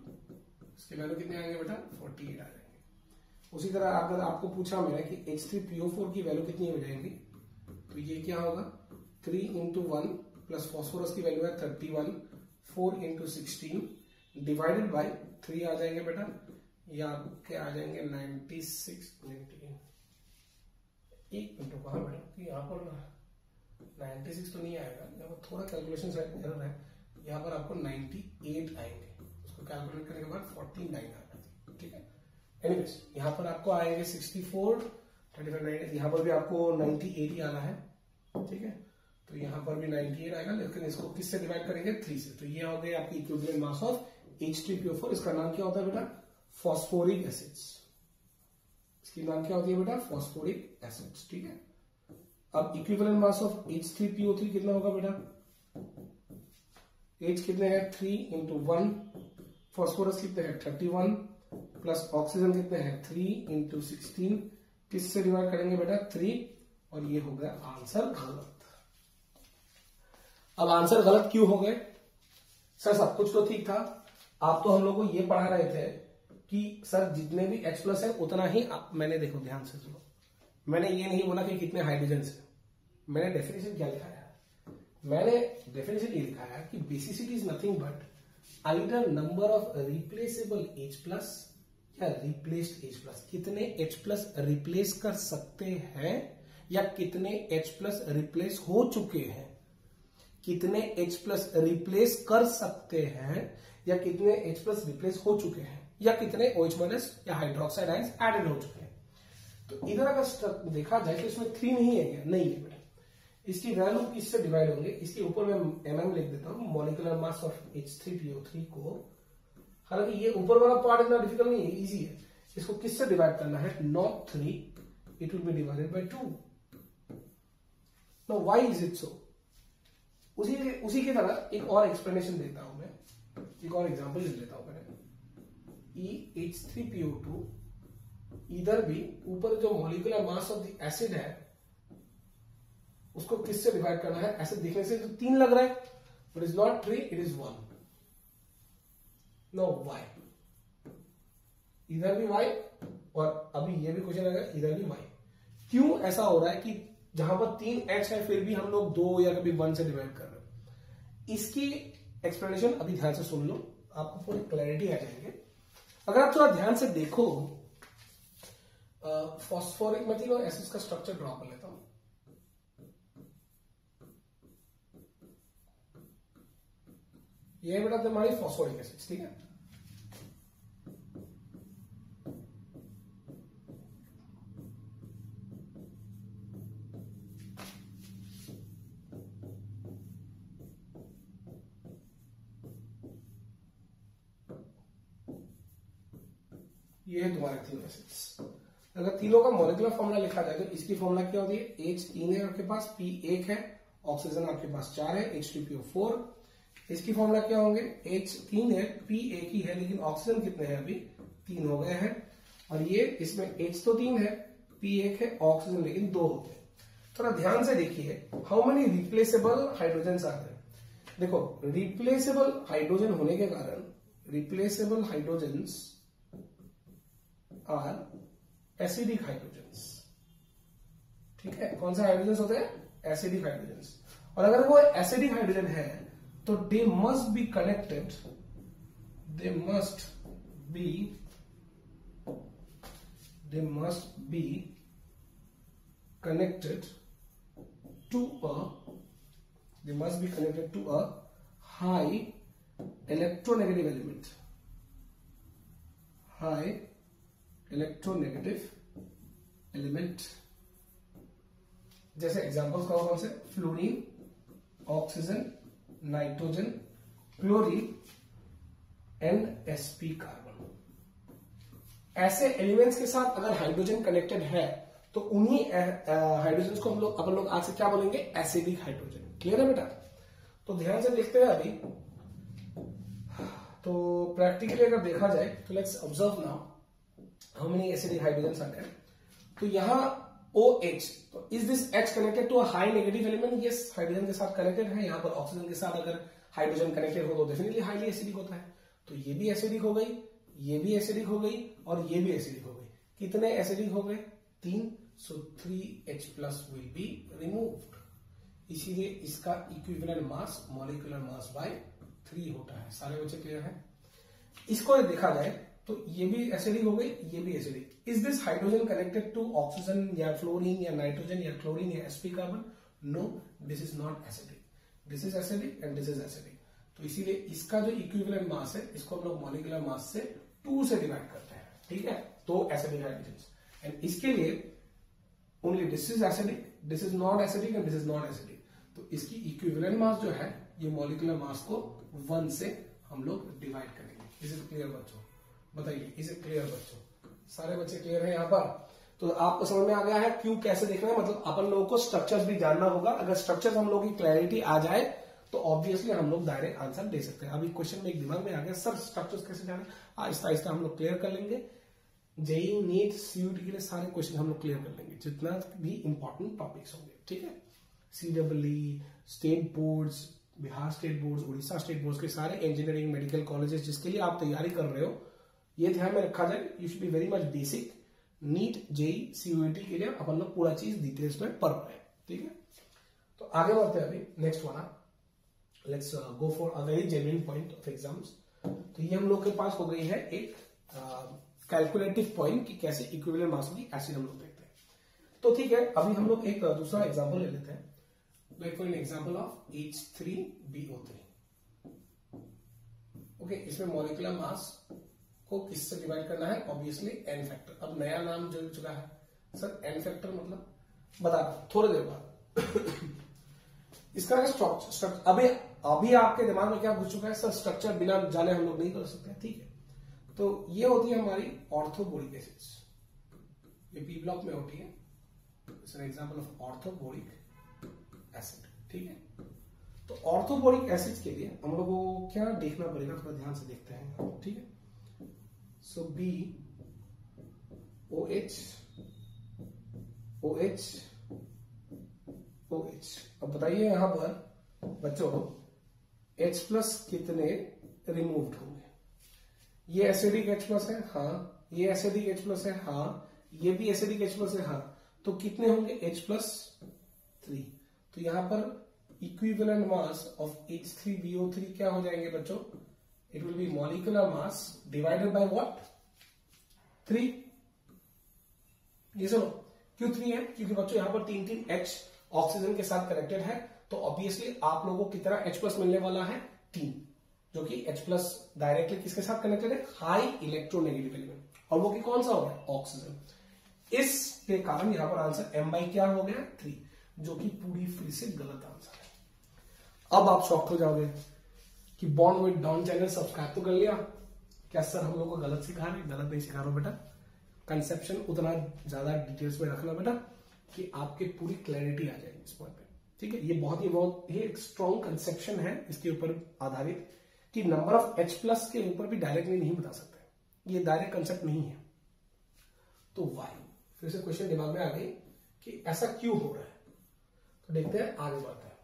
इसके वैल्यू कितने आएंगे बेटा? 48 आ जाएंगे। उसी तरह अगर आपको पूछा मैंने कि H3PO4 की वैल्यू कितनी हो जाएगी, तो ये क्या होगा? 3 into 1 प्लस फॉस्फोरस की वैल्यू है 31, 4 into 16 डिवाइडेड बाय 3 आ जाएंगे बेटा। ये आपके आ जाएंगे 96, 98। एक मिनट कहा बेटा कि यहाँ पर 96 तो नहीं आएगा, यहाँ पर थोड़ा कैलकुलेशन एरर है। यहाँ पर आपको 98 आएंगे, उसको कैलकुलेट करने के बाद 49 आ जाती है, ठीक है। एनीवेज यहाँ पर आपको आएंगे 64, 35, 9, यहाँ पर भी आपको 98 ही आना है, ठीक है। तो यहाँ पर भी 98 आएगा, लेकिन इसको किससे डिवाइड करेंगे? 3 से। तो ये हो गए आपकी इक्विवेलेंट मास ऑफ H3PO4। इसका नाम क्या होता है बेटा? Phosphoric acids. इसकी नाम क्या होती है बेटा? फॉस्फोरिक एसिड्स, ठीक है। अब इक्विवेलेंट मास ऑफ H3PO3 कितना होगा बेटा? H कितने हैं? 3 into 1, फॉस्फोरस कितने हैं? 31 प्लस ऑक्सीजन कितने हैं? 3 into 16 किससे डिवाइड करेंगे बेटा? 3। और ये हो गया आंसर गलत। अब आंसर गलत क्यों हो गए? सर सब कुछ तो ठीक था। आप तो हम लोग को ये पढ़ा रहे थे कि सर जितने भी H प्लस है उतना ही मैंने, देखो ध्यान से सुनो, मैंने ये नहीं बोला कि कितने हाइड्रोजन है। मैंने डेफिनेशन क्या लिखा है? मैंने डेफिनेशन ये लिखा है कि basicity is nothing but either number of replaceable H plus या रिप्लेस्ड H प्लस। कितने H प्लस रिप्लेस कर सकते हैं या कितने H प्लस रिप्लेस हो चुके हैं। कितने H प्लस रिप्लेस कर सकते हैं या कितने H प्लस रिप्लेस हो चुके हैं या कितने OH माइनस या हाइड्रोक्साइड आयंस एडेड हो चुके हैं। तो इधर अगर देखा जाए तो इसमें 3 नहीं है क्या? नहीं है बेटा। इसकी वैल्यू किससे डिवाइड होंगे? इसके ऊपर मैं mm लिख देता हूं, मॉलिक्यूलर मास ऑफ H3PO3 को। हालांकि ये ऊपर वाला पार्ट इतना डिफिकल्ट नहीं है, इजी है। इसको किससे डिवाइड करना है? Not 3, it will be divided by 2। Now why is it so? उसी की तरह एक और एक्सप्लेनेशन देता हूं मैं, एक और एग्जांपल ले लेता हूं मैंने। H3PO2 इधर भी ऊपर जो molecular mass of the acid है उसको किससे डिवाइड करना है? ऐसे देखने से तो 3 लग रहा है, but is not 3, it is 1। Know why? इधर भी y और अभी ये भी क्वेश्चन आएगा, इधर भी y। क्यों ऐसा हो रहा है कि जहां पर 3 H है फिर भी हम लोग 2 या कभी 1 से डिवाइड कर रहे हैं? इसकी एक्सप्लेनेशन अभी ध्यान से सुन लो, आपको पूरी क्लैरिटी आ जाएंगे। अगर आप थोड़ा ध्यान से देखो, फॉस्फोरिक मैं तीनों एसिड्स का स्ट्रक्चर ड्रॉ कर लेता हूं। ये बेटा हमारी फॉस्फोरिक एसिड्स, ठीक है। ये है तुम्हारे तीनों एसिड्स। अगर तीनों का मॉलिक्यूलर फॉर्मूला लिखा जाए तो इसकी फॉर्मूला क्या होती है, H3 है आपके पास, P 1 है, ऑक्सीजन आपके पास 4 है, H2PO4। इसकी फॉर्मूला क्या होंगे, H3 है, P 1 ही है, लेकिन ऑक्सीजन कितने हैं, अभी 3 हो गए हैं। और ये इसमें H तो 3 है, P 1 है, ऑक्सीजन लेकिन 2 हो गए। थोड़ा ध्यान से देखिए, how many replaceable hydrogen are there. देखो रिप्लेसेबल हाइड्रोजन होने के कारण, replaceable hydrogens are acidic hydrogens. ठीक है, कौन से हाइड्रोजन्स होते हैं, एसिडिक हाइड्रोजन्स। और अगर वो एसिडिक हाइड्रोजन है तो they must be connected, they must be connected to a high electronegative element, high electronegative element। जैसे एग्जांपल्स कौन से, fluorine, oxygen, nitrogen, chlorine and sp carbon. ऐसे एलिमेंट्स के साथ अगर हाइड्रोजन कनेक्टेड है तो उन्हीं हाइड्रोजन को अपन लोग आज से क्या बोलेंगे, एसिडिक हाइड्रोजन। क्लियर है बेटा। तो ध्यान से देखते हैं अभी। तो प्रैक्टिकली अगर देखा जाए तो let's observe now how many acidic hydrogen are there. तो यहां OH, तो is this H connected to a high negative element, yes hydrogen के साथ कनेक्टेड है। यहां पर ऑक्सीजन के साथ अगर हाइड्रोजन कनेक्टेड हो तो डेफिनेटली हाईली एसिडिक होता है। तो ये भी एसिडिक हो गई, ये भी एसिडिक हो गई और ये भी एसिडिक हो गई। कितने एसिडिक हो गए, 3। So 3H+ will be removed। इसीलिए इसका equivalent mass molecular mass by 3 होता है। सारे बच्चे क्लियर हैं। इसको देखा जाए तो ये भी एसिडिक हो गई, ये भी acidic. Is this hydrogen connected to oxygen या फ्लोरीन या नाइट्रोजन या क्लोरीन या sp carbon, no this is not acidic, this is acidic and this is acidic. तो इसीलिए इसका जो इक्विवेलेंट मास है इसको हम लोग मॉलिक्यूलर मास से 2 से डिवाइड करते हैं। ठीक है, 2 एसिडिक हाइड्रोजन। एंड इसके लिए only this is acidic, this is not acidic and this is not acidic. तो इसकी इक्विवेलेंट मास जो है ये मॉलिक्यूलर मास को 1 से हम लोग डिवाइड करेंगे। इज इट क्लियर बच्चों, बताइए इज इट क्लियर बच्चों, सारे बच्चे क्लियर हैं यहाँ पर। तो आपको समझ में आ गया है क्यों कैसे देखना है, मतलब अपन लोगों को स्ट्रक्चर्स भी जानना होगा। अगर स्ट्रक्चर्स हम लोगों की क्लैरिटी आ जाए तो ऑब्वियसली हम लोग डायरेक्ट आंसर दे सकते हैं। अभी क्वेश्चन में एक दिमाग में आ गया, सर स्ट्रक्चर्स कैसे जाने, आहिस्ता आहिस्ता हम लोग क्लियर कर लेंगे। जेईई नीट सीयूटी के लिए सारे क्वेश्चन हम लोग क्लियर कर लेंगे, जितना भी इंपॉर्टेंट टॉपिक्स होंगे। ठीक है, CEE, state boards, Bihar state boards, Orissa state boards के सारे इंजीनियरिंग मेडिकल कॉलेजेस जिसके लिए आप तैयारी कर रहे हो, ये ध्यान में रखा जाए, you should be very much basic. NEET, JEE, CUET के लिए अपन लोग पूरा चीज डिटेल्स में पढ़ रहे हैं। ठीक है, तो आगे बढ़ते हैं अभी नेक्स्ट वाला। Let's go for a very genuine point of exams. तो ये हम लोग के पास हो गई है एक कैलकुलेटिव पॉइंट कि कैसे इक्विवेलेंट मास की एसिड हम लोग देखते हैं। तो ठीक है, अभी हम लोग एक दूसरा एग्जांपल ले लेते हैं। Like for an example of H3BO3। Okay, इसमें मॉलिक्यूलर मास को किससे डिवाइड करना है, ऑब्वियसली n फैक्टर। अब नया नाम जुड़ चुका है सर, n फैक्टर मतलब बता थोड़ी देर बाद। इसका स्ट्रक्चर अभी आपके दिमाग में क्या घुस चुका है, सर स्ट्रक्चर बिना जाने हम लोग नहीं कर सकते। ठीक है, तो ये होती है हमारी ऑर्थोबोरिक एसिड्स, ये P ब्लॉक में होती है। It's an example of orthoboric acid. ठीक है, तो ऑर्थोबोरिक एसिड्स के लिए हम लोगों को क्या देखना पड़ेगा, थोड़ा ध्यान से देखते हैं। ठीक है, सो BOH OH OH। अब बताइए यहां पर बच्चों H+ कितने रिमूव्ड होंगे, ये एसिडिक H+ है, हाँ ये एसिडिक H+ है, हाँ ये भी एसिडिक H+ है, हाँ, तो कितने होंगे H+3। तो यहां पर इक्विवेलेंट मास ऑफ H3BO3 क्या हो जाएंगे बच्चों, it will be molecular mass divided by what, 3। ये सुनो क्यों 3 है, क्योंकि बच्चों यहां पर 3 H ऑक्सीजन के साथ कनेक्टेड है, तो ऑब्वियसली आप लोगों को कितना H+ मिलने वाला है, 3, जो कि H+ डायरेक्टली किसके साथ कनेक्टेड है, हाई इलेक्ट्रोनेगेटिव एलिमेंट, और वो कि कौन सा हो गया, ऑक्सीजन। इसके कारण यहां पर आंसर m/ क्या हो गया, 3, जो कि पूरी फिर से गलत आंसर है। अब आप शॉक हो जाओगे कि bond with Don channel subscribe तो कर लिया, क्या सर हम लोग को गलत सिखा रहे, गलत नहीं सिखा रहा बेटा, कंसेप्शन उतना ज्यादा डिटेल्स में रखना बेटा कि आपके पूरी क्लैरिटी आ जाए इस पॉइंट पे, ठीक है। ये बहुत ही एक स्ट्रॉन्ग कंसेप्शन है इसके ऊपर आधारित कि नंबर ऑफ H प्लस के ऊपर भी डायरेक्टली नहीं बता सकते, ये डायरेक्ट कंसेप्ट नहीं है। तो वाई, फिर से क्वेश्चन दिमाग में आ गई कि ऐसा क्यों हो रहा है। तो देखते हैं, आगे बढ़ते हैं।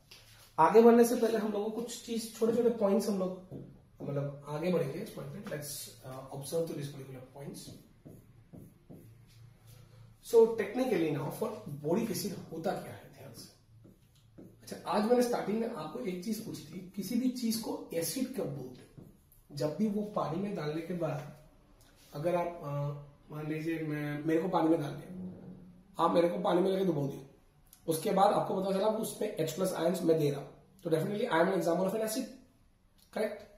आगे बढ़ने से पहले हम लोगों को कुछ चीज, छोटे छोटे पॉइंट्स हम लोग मतलब आगे बढ़ेंगे इस पॉइंट पे। Let's observe to this particular points. So technically now for body fishing होता क्या है, ध्यान से। अच्छा, आज मैंने स्टार्टिंग में आपको एक चीज पूछी थी, किसी भी चीज को एसिड कब बोलते हो? जब भी वो पानी में डालने के बाद, अगर आप मान लीजिए मेरे को पानी में डाल दिया, आप मेरे को पानी में लेके डुबो दिए, उसके बाद आपको पता चला उसमें H प्लस आयंस मैं दे रहा हूं, तो definitely I am an example of an acid, correct.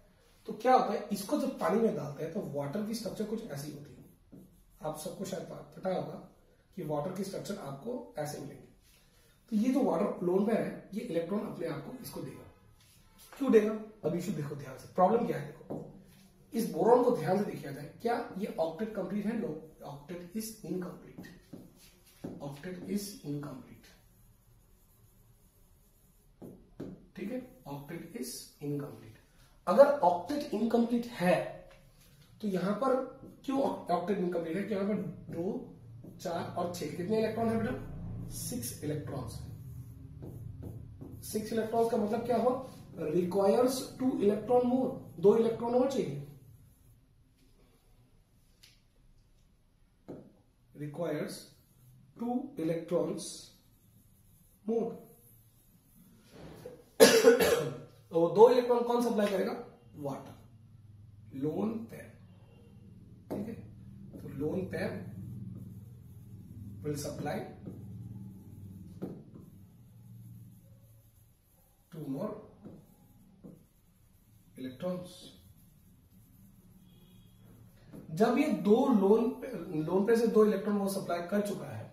तो क्या होता है, इसको जब पानी में डालते हैं तो वाटर की स्ट्रक्चर कुछ ऐसी होती है। आप सबको शायद पता होगा कि वाटर की स्ट्रक्चर आपको ऐसे मिलेंगे। तो ये जो वाटर लोन पेयर है, ये इलेक्ट्रॉन अपने आप को इसको देगा। क्यों देगा, अभी शुद्ध देखो ध्यान से। प्रॉब्लम क्या है, देखो इस बोरॉन को ध्यान से देखा जाए, क्या ये ऑक्टेट कंप्लीट है? No, octet is incomplete. Octet is incomplete, ठीक है। Octet is incomplete. अगर ऑक्टेट इनकम्प्लीट है तो यहां पर क्यों ऑक्टेट इनकम्प्लीट है? कि यहां पर 2, 4 और 6 कितने इलेक्ट्रॉन है बेटा? 6 इलेक्ट्रॉन्स। 6 इलेक्ट्रॉन्स का मतलब क्या हुआ? रिक्वायर्स 2 इलेक्ट्रॉन मोर, 2 इलेक्ट्रॉन और चाहिए। Requires 2 electrons more. तो 2 इलेक्ट्रॉन कौन सप्लाई करेगा? वाटर, लोन पेयर, ठीक है। तो lone pair will supply 2 more electrons. जब ये 2 लोन पेयर से 2 इलेक्ट्रॉन वो सप्लाई कर चुका है,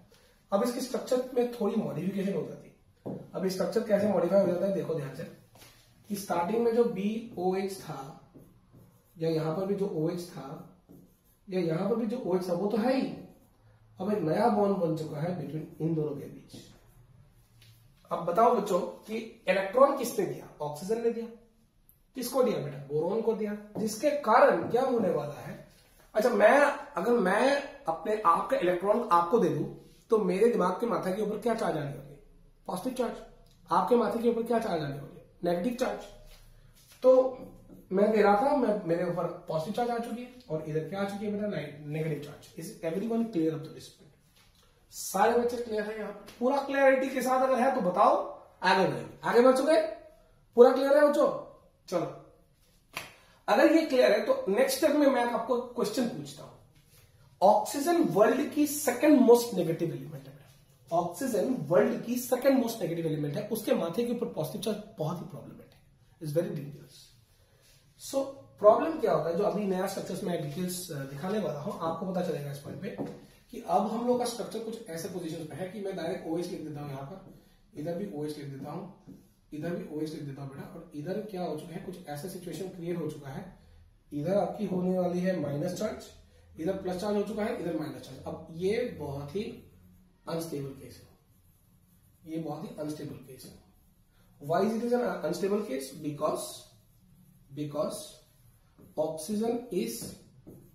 अब इसके स्ट्रक्चर में थोड़ी मॉडिफिकेशन हो जाती है। अब स्ट्रक्चर कैसे मॉडिफाई हो जाता है, देखो ध्यान से। कि स्टार्टिंग में जो BOH था, या यहां पर भी जो OH था, या यहां पर भी जो OH था, वो तो है ही। अब एक नया बॉन्ड बन चुका है बिटवीन इन दोनों के बीच। अब बताओ बच्चों कि इलेक्ट्रॉन किसने दिया? ऑक्सीजन ने दिया। किसको दिया बेटा? बोरॉन को दिया। जिसके कारण क्या होने वाला है, अच्छा अगर मैं अपने आप का इलेक्ट्रॉन आपको दे दूं, तो मेरे दिमाग के माथा के ऊपर क्या चार्ज आने वाली? Positive charge. आपके माथे के ऊपर क्या चार्ज आने वाली? Negative charge. तो मैं दे रहा था, मेरे ऊपर पॉजिटिव चार्ज आ चुकी है, और इधर क्या आ चुकी है बेटा? Negative charge. Is everyone clear up to this point? सारे बच्चे क्लियर है? यहाँ पूरा क्लियरिटी के साथ अगर है तो बताओ, आगे बढ़ेंगे। आगे बढ़ चुके? पूरा क्लियर है बच्चों? चलो, अगर ये क्लियर है तो नेक्स्ट स्टेप में मैं आपको क्वेश्चन पूछता हूं। ऑक्सीजन वर्ल्ड की सेकंड मोस्ट नेगेटिव एलिमेंट है। ऑक्सीजन वर्ल्ड की सेकंड मोस्ट नेगेटिव एलिमेंट है, उसके माथे के ऊपर पॉजिटिव चार्ज बहुत ही प्रॉब्लमेटिक है, is very dangerous. So problem क्या होता है, जो अभी नया स्ट्रक्चर्स में डिटेल्स दिखाने वाला हूं, आपको पता चलेगा इस पॉइंट पे कि अब हम लोग का स्ट्रक्चर कुछ ऐसे पोजीशन पे है कि मैं डायरेक्ट OH लिख देता हूं, यहां पर इधर भी OH लिख देता हूं, इधर भी OH लिख देता हूं बेटा। और इधर क्या हो चुका है, कुछ ऐसा सिचुएशन क्रिएट हो चुका है, इधर आपकी होने वाली है माइनस चार्ज, इधर प्लस चार्ज हो चुका है, इधर माइनस चार्ज। अब ये बहुत ही अनस्टेबल केस है, ये बहुत ही अनस्टेबल केस है। Why is it is an unstable case? Because oxygen is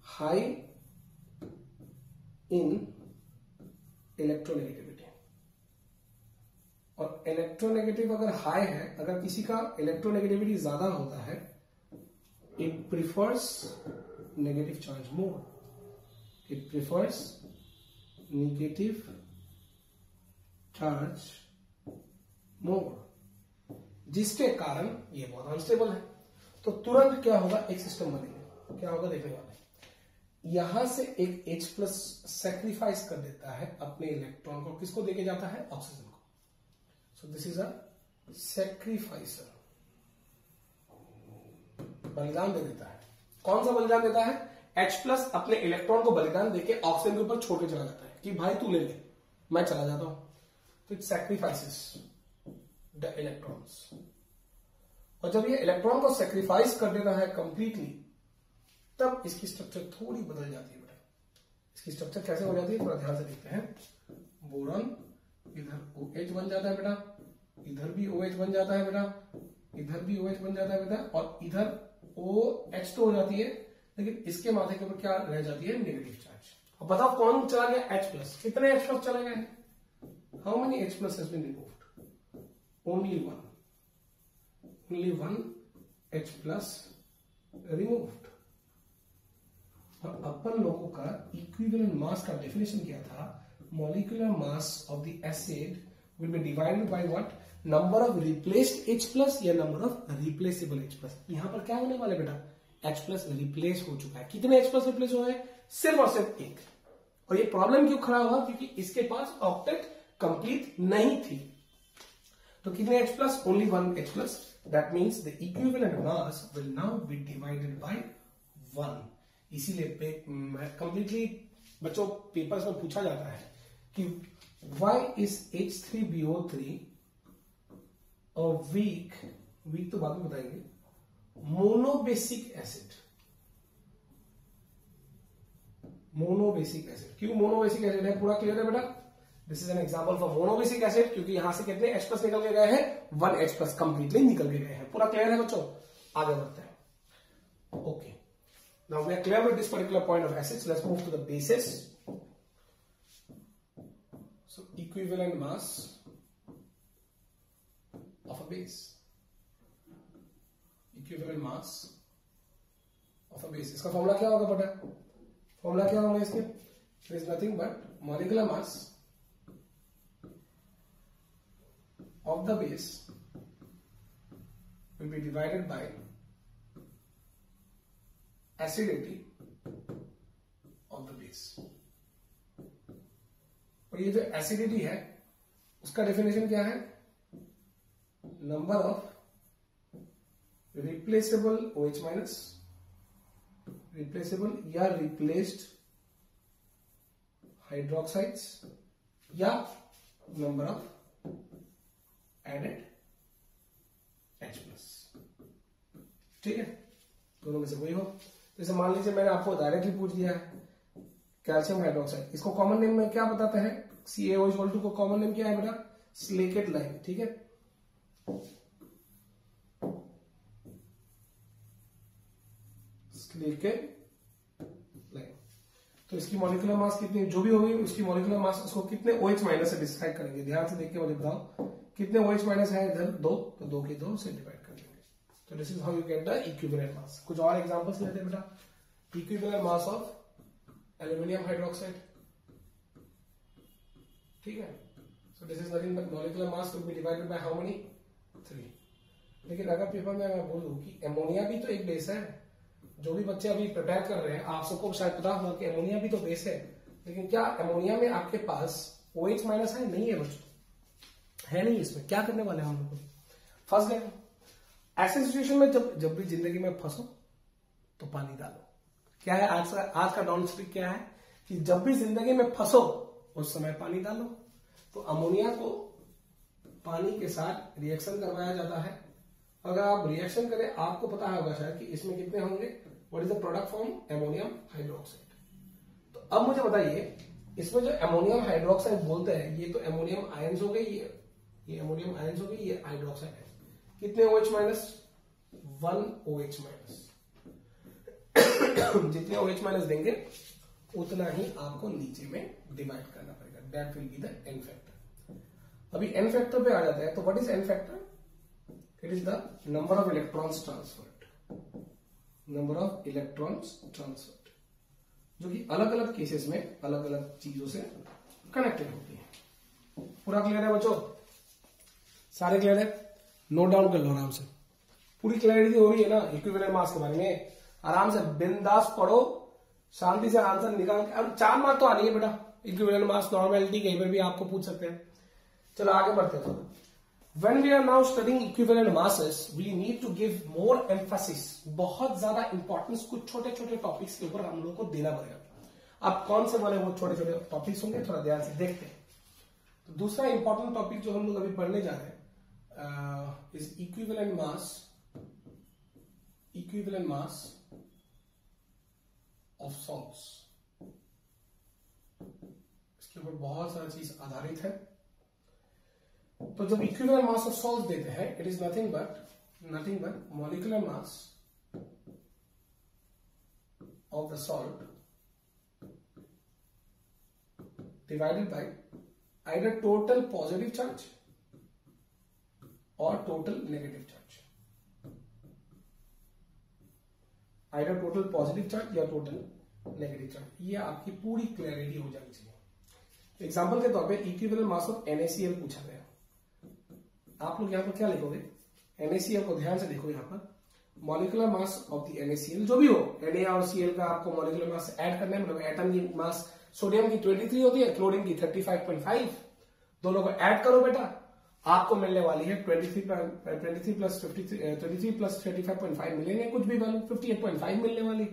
high in electronegativity, और इलेक्ट्रोनेगेटिव अगर हाई है, अगर किसी का इलेक्ट्रोनेगेटिविटी ज्यादा होता है, it prefers negative charge more, it prefers negative charge more, जिसके कारण ये बहुत अनस्टेबल है। तो तुरंत क्या होगा, एक सिस्टम बनेगा। क्या होगा देखने वाले। यहां से एक H प्लस सेक्रीफाइस कर देता है अपने इलेक्ट्रॉन को, किसको देके जाता है? ऑक्सीजन को। सो दिस इज अ सेक्रीफाइसर, बलिदान दे देता है। कौन सा बलिदान देता है? H प्लस अपने इलेक्ट्रॉन को बलिदान देके ऑक्सीजन के ऊपर छोड़ के चला जाता है कि भाई तू ले ले, मैं चला जाता हूं। तो इट सैक्रिफाइसेस द इलेक्ट्रॉन्स। और जब ये इलेक्ट्रॉन को सैक्रिफाइस कर देता है कंप्लीटली, तब इसकी स्ट्रक्चर थोड़ी बदल जाती है बेटा। इसकी स्ट्रक्चर कैसे हो जाती है थोड़ा ध्यान से देखते हैं। बोरॉन इधर OH बन जाता है बेटा, इधर भी OH बन जाता है बेटा, इधर भी OH बन जाता है बेटा, और इधर OH तो हो जाती है, लेकिन इसके माथे के ऊपर क्या रह जाती है, नेगेटिव चार्ज। अब बताओ कौन चला गया H प्लस, कितने H प्लस चले गए, how many H plus has been removed, only one H plus removed. और अपन लोगों का इक्विवेलेंट मास का डेफिनेशन क्या था, molecular mass of the acid will be divided by what, number of replaced H plus या number of replaceable H plus. यहां पर क्या होने वाले बेटा, H प्लस रिप्लेस हो चुका है। कितने H प्लस रिप्लेस हुए हैं, सिर्फ और सिर्फ एक। और ये प्रॉब्लम क्यों खड़ा हुआ, क्योंकि इसके पास ऑक्टेट कंप्लीट नहीं थी। तो कितने H plus, only one H plus, that means the equivalent mass will now be divided by 1। इसीलिए कंप्लीटली बच्चों पेपर्स में पूछा जाता है कि why is H3BO3 और वीक तो बाद में बताएंगे, मोनोबेसिक एसिड। मोनोबेसिक एसिड, क्यों मोनोबेसिक एसिड है, पूरा क्लियर है बेटा। This is an example for monobasic acid, क्योंकि यहां से कितने H प्लस निकल के गए हैं, 1 H प्लस कंप्लीटली निकल के गए हैं। पूरा क्लियर है बच्चों, आगे बढ़ते हैं। Okay, now we are clear with this particular point of acids. Let's move to the bases. So equivalent mass of a base, equivalent mass of a base, इसका फॉर्मूला क्या होगा बेटा, फॉर्मूला क्या होगा इसके, there is nothing but molecular mass of the base will be divided by acidity of the base। और ये जो एसिडिटी है उसका डेफिनेशन क्या है, number of replaceable OH minus, replaceable या रिप्लेस्ड हाइड्रोक्साइड्स, या number of added H plus. ठीक है, दोनों में से कोई हो। जैसे मान लीजिए मैंने आपको डायरेक्टली पूछ दिया है कैल्शियम हाइड्रोक्साइड, इसको कॉमन नेम में क्या बताते हैं, CaO2 को कॉमन नेम क्या है बेटा, स्लेकेट लाइम। ठीक है, स्लेकेट लाइम। तो इसकी मॉलिक्यूलर मास कितनी, जो भी होगी उसकी मॉलिक्यूलर मास, उसको कितने OH माइनस से डिस्क्राइब करेंगे, ध्यान से देख के मुझे बताओ कितने OH माइनस है इधर, 2, तो 2 के 2 से डिवाइड कर लेंगे। तो this is how you get the equivalent मास। कुछ और एग्जांपल्स लेते हैं बेटा, equivalent mass of aluminium hydroxide. ठीक है, so this is nothing but molecular mass will be divided by how many, 3। लेकिन अगर पेपर में मैं बोलूं कि एमोनिया भी तो एक बेस है, जो भी बच्चे अभी प्रिपेयर कर रहे हैं आप सबको शायद पता होगा कि एमोनिया भी तो बेस है, लेकिन क्या एमोनिया में आपके पास OH माइनस है, नहीं है बच्चों, है नहीं। इसमें क्या करने वाले हैं हम लोग, फंस गए। ऐसे सिचुएशन में जब भी जिंदगी में फंसो तो पानी डालो। क्या है आज का डाउन स्पीक क्या है कि जब भी जिंदगी में फंसो उस समय पानी डालो। तो अमोनिया को पानी के साथ रिएक्शन करवाया जाता है। अगर आप रिएक्शन करें, आपको पता होगा शायद कि इसमें कितने होंगे, what is the product form, ammonium hydroxide. तो अब मुझे बताइए, इसमें जो अमोनियम हाइड्रोक्साइड बोलते हैं, ये तो अमोनियम आयंस हो गई, ये अमोनियम आयंस हो गई, ये हाइड्रोक्साइड है। कितने OH माइनस, 1 OH माइनस। जितने OH माइनस देंगे उतना ही आपको नीचे में डिवाइड करना पड़ेगा, that will be the N factor. अभी एन फैक्टर पे आ जाता है, तो what is N factor, it is the number of electrons transferred, number of electrons transferred, जो कि अलग अलग केसेस में अलग अलग चीजों से कनेक्टेड होती है। पूरा क्लियर है बच्चों, सारे क्लियर है, नोट डाउन कर लो आराम से, पूरी क्लैरिटी हो रही है ना इक्विवेलेंट मास के बारे में। आराम से बिंदास पढ़ो, शांति से आंसर निकाल के। अब 4 मार्क तो आनी है बेटा, इक्विवेलेंट मास नॉर्मेलिटी कहीं पर भी आपको पूछ सकते हैं। चलो आगे बढ़ते हैं। When we are now studying equivalent masses, we need to give more emphasis, बहुत ज्यादा इंपॉर्टेंस कुछ छोटे छोटे टॉपिक्स के ऊपर हम लोग को देना पड़ेगा। अब कौन से वाले वो छोटे छोटे टॉपिक्स होंगे, थोड़ा ध्यान से देखते हैं। तो दूसरा इंपॉर्टेंट टॉपिक जो हम लोग अभी पढ़ने जा रहे हैं is equivalent mass of salts। इसके ऊपर बहुत सारी चीज आधारित है। तो जब इक्विवेलेंट मास ऑफ सॉल्ट देते हैं, it is nothing but molecular mass of the salt divided by either total positive charge or total negative charge, either total positive charge या total negative charge। ये आपकी पूरी क्लैरिटी हो जानी चाहिए। Example के तौर पे इक्विवेलेंट मास ऑफ NaCl पूछा गया। आप लोग यहां पर क्या लिखोगे? NaCl को ध्यान से देखो, यहां पर molecular mass of the NaCl जो भी हो, Na और Cl का आपको मॉलिक्यूलर मास ऐड करना है। मतलब एटम की मास सोडियम की 23 होती है, क्लोरीन की 35.5, दोनों को ऐड करो बेटा, आपको मिलने वाली है 23 प्लस 35.5 मिलेंगे, कुछ भी वैल्यू 58.5 मिलने वाली।